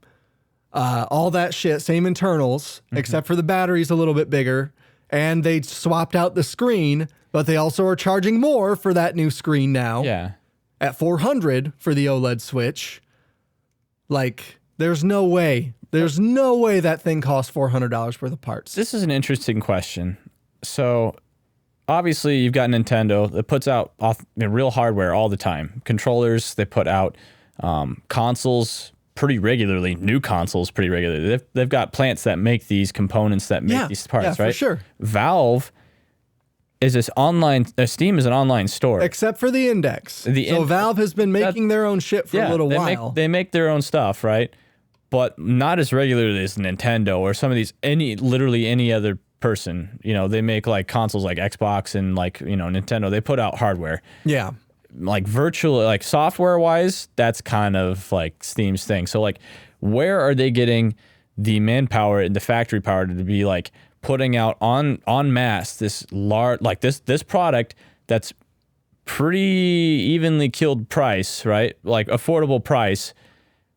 all that shit, same internals, except for the battery's a little bit bigger, and they swapped out the screen, but they also are charging more for that new screen now. Yeah. At $400 for the OLED Switch. Like, there's no way that thing costs $400 worth of parts. This is an interesting question. So, obviously, you've got Nintendo that puts out real hardware all the time. Controllers, they put out consoles pretty regularly, new consoles pretty regularly. They've got plants that make these components that make these parts, right? For sure. Valve is this online, Steam is an online store. Except for the Index. Valve has been making their own shit for a little while. They make their own stuff, right? But not as regularly as Nintendo or some of these, literally any other person. They make consoles like Xbox and Nintendo. They put out hardware. Yeah. Virtual, software wise, that's kind of Steam's thing. So where are they getting the manpower and the factory power to be like putting out en masse this large, like this product that's pretty evenly killed price, right? Like affordable price.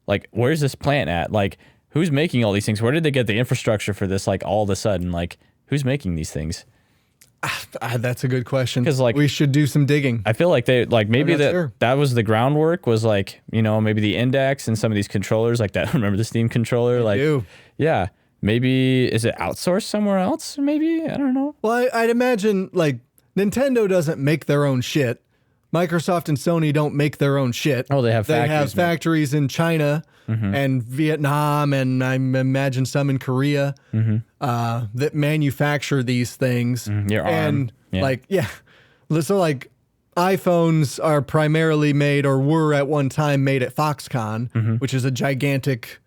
Like, where's this plant at? Like, who's making all these things? Where did they get the infrastructure for this? Like, all of a sudden, like, who's making these things? That's a good question. 'Cause, like, we should do some digging. I feel like they, like, maybe not sure. that was the groundwork, was like, you know, maybe the index and some of these controllers like that. Remember the Steam controller? Like, yeah, maybe, is it outsourced somewhere else? Maybe, I don't know. Well, I'd imagine like Nintendo doesn't make their own shit. Microsoft and Sony don't make their own shit. Oh, they have factories. They have factories in China and Vietnam, and I imagine some in Korea that manufacture these things. Your arm. And Yeah. like, yeah. So like iPhones are primarily made, or were at one time made, at Foxconn, which is a gigantic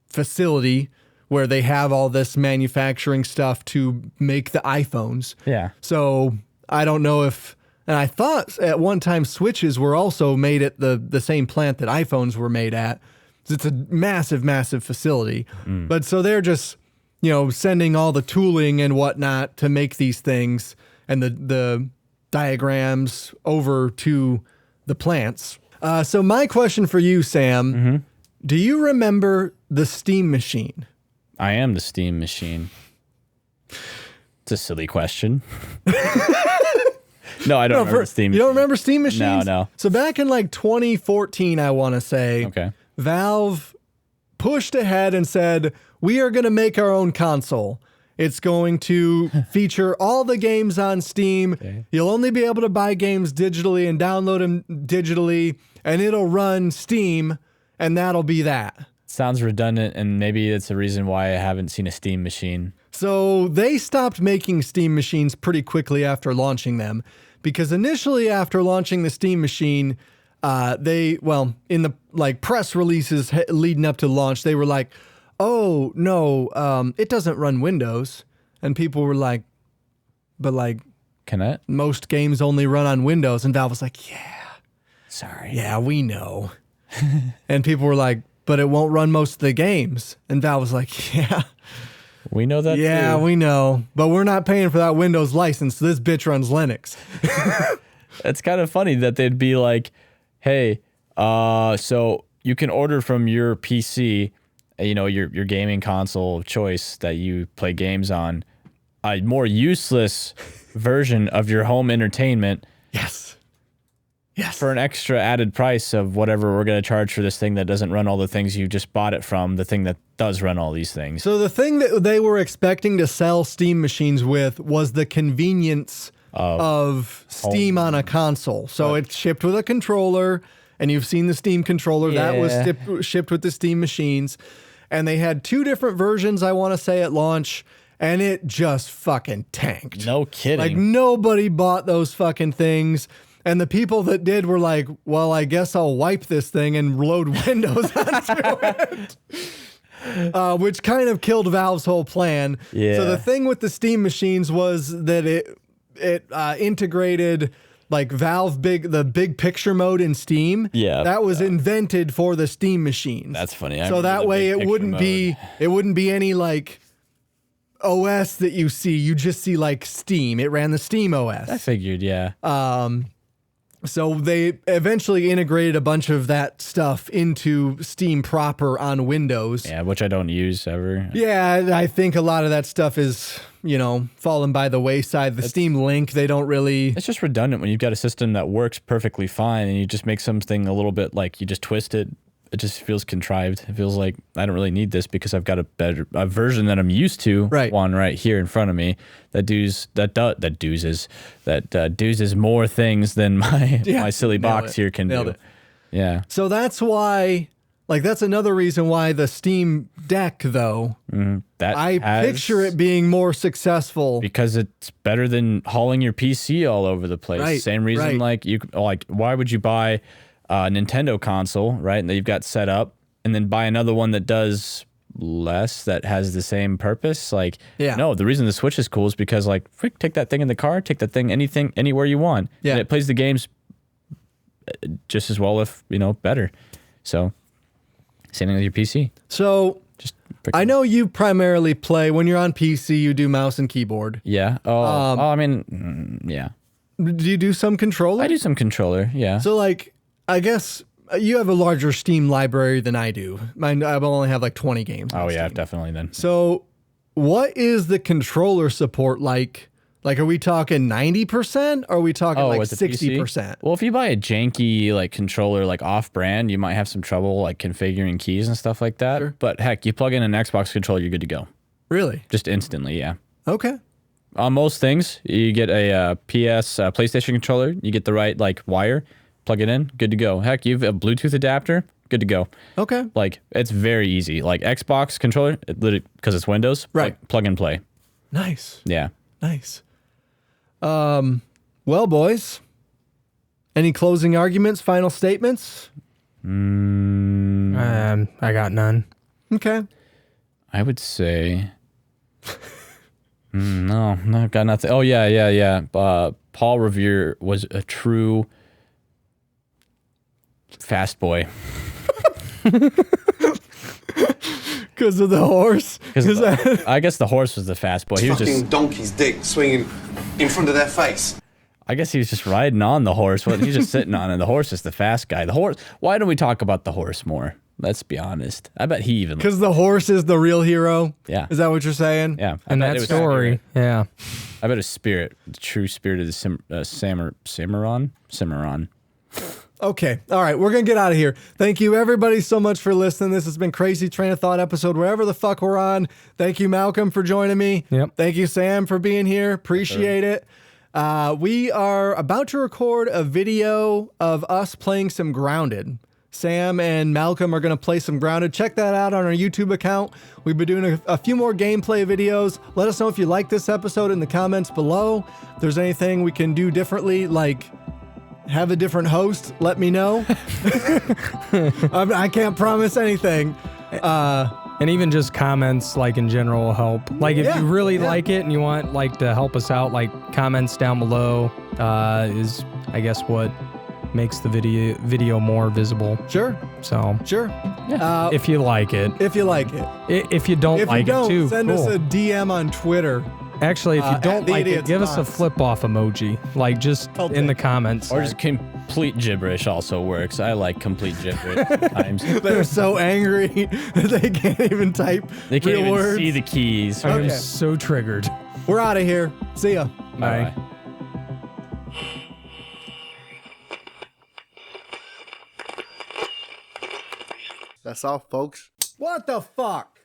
facility where they have all this manufacturing stuff to make the iPhones. Yeah. So I don't know if, and I thought at one time Switches were also made at the same plant that iPhones were made at. It's a massive, massive facility. But so they're just, you know, sending all the tooling and whatnot to make these things and the diagrams over to the plants. So my question for you, Sam, do you remember the Steam Machine? I am the Steam Machine. It's a silly question. No, I don't remember Steam Machine. You don't remember Steam Machines? No. So back in like 2014, I want to say, Okay. Valve pushed ahead and said, we are going to make our own console. It's going to feature all the games on Steam. Okay. You'll only be able to buy games digitally and download them digitally, and it'll run Steam, and that'll be that. Sounds redundant, and maybe it's a reason why I haven't seen a Steam Machine. So they stopped making Steam Machines pretty quickly after launching them, because initially after launching the Steam Machine, in the like press releases leading up to launch, they were like, oh no, it doesn't run Windows. And people were like, but like, Can it? most games only run on Windows. And Valve was like, Sorry. yeah, we know. And people were like, but it won't run most of the games. And Valve was like, yeah. We know that Yeah, too. we know, but we're not paying for that Windows license. So this bitch runs Linux. It's kind of funny that they'd be like, hey, so you can order from your PC, you know, your gaming console of choice that you play games on, a more useless version of your home entertainment Yes. for an extra added price of whatever we're going to charge for this thing that doesn't run all the things you just bought it from, the thing that does run all these things. So the thing that they were expecting to sell Steam machines with was the convenience of Steam on a console. So it's shipped with a controller, and you've seen the Steam controller. That was shipped with the Steam machines. And they had two different versions, I want to say, at launch, and it just fucking tanked. No kidding. Like, nobody bought those fucking things. And the people that did were like, well, I guess I'll wipe this thing and load Windows onto it. Which kind of killed Valve's whole plan. Yeah. So the thing with the Steam machines was that it integrated like the big picture mode in Steam. Yeah. That was invented for the Steam machines. That's funny. So that way it wouldn't be any like OS that you see. You just see like Steam. It ran the Steam OS. I figured, yeah. So they eventually integrated a bunch of that stuff into Steam proper on Windows. Yeah, which I don't use ever. Yeah, I think a lot of that stuff is, fallen by the wayside. The Steam Link, they don't really... It's just redundant when you've got a system that works perfectly fine and you just make something a little bit like you just twist it. It just feels contrived. It feels like I don't really need this because I've got a version that I'm used to. Right. One right here in front of me that does more things than my silly box here can do. Yeah. So that's why, that's another reason why the Steam Deck, though, picture it being more successful. Because it's better than hauling your PC all over the place. Right, Same reason, why would you buy a Nintendo console, right? And that you've got set up, and then buy another one that does less, that has the same purpose. No, the reason the Switch is cool is because take that thing in the car, take that thing anywhere you want. Yeah. And it plays the games just as well, if better. So same thing with your PC. So Just I know you primarily play when you're on PC. You do mouse and keyboard. Yeah. I mean, yeah. Do you do some controller? I do some controller. Yeah. So, like, I guess you have a larger Steam library than I do. Mine, I only have like 20 games. Oh on yeah, Steam. definitely. Then. So, what is the controller support like? Like, are we talking 90%? Or are we talking like with the PC? 60%? Well, if you buy a janky like controller, like off-brand, you might have some trouble like configuring keys and stuff like that. Sure. But heck, you plug in an Xbox controller, you're good to go. Really? Just instantly, yeah. Okay. On most things, you get a PlayStation controller, you get the right like wire, plug it in, good to go. Heck, you have a Bluetooth adapter, good to go. Okay. Like it's very easy. Like Xbox controller, it literally because it's Windows, Right. Plug and play. Nice. Yeah. Nice. Well, boys, any closing arguments, final statements? I got none. Okay. I would say. No, got nothing. Oh yeah. Paul Revere was a true fast boy. Because of the horse? I guess the horse was the fast boy. He was Fucking just. donkey's dick swinging in front of their face. I guess he was just riding on the horse. Well, he's just sitting on it. The horse is the fast guy. The horse. Why don't we talk about the horse more? Let's be honest. I bet he even. Because the horse is the real hero? Yeah. Is that what you're saying? Yeah. I And bet that it was story, Spirit. yeah. I bet a spirit, the true spirit of the Cimarron. Okay. All right. We're going to get out of here. Thank you, everybody, so much for listening. This has been Crazy Train of Thought episode, wherever the fuck we're on. Thank you, Malcolm, for joining me. Yep. Thank you, Sam, for being here. Appreciate it. We are about to record a video of us playing some Grounded. Sam and Malcolm are going to play some Grounded. Check that out on our YouTube account. We've been doing a few more gameplay videos. Let us know if you like this episode in the comments below. If there's anything we can do differently, like have a different host, let me know. I can't promise anything. And even just comments, like in general, will help. Like if Yeah, you really yeah. like it and you want like to help us out, like comments down below is, I guess, what makes the video more visible. Sure, So sure. if you like it, If you like it. if you don't If like you don't, it too, send cool. us a DM on Twitter. Actually, if you at don't the like it, Idiot's give us a Box. flip off emoji, like just I'll in the take it. comments. Or just complete gibberish also works. I like complete gibberish sometimes. They're so angry that they can't even type They can't real even words. see the keys. I am Okay. so triggered. We're out of here. See ya. Bye. That's all, folks. What the fuck?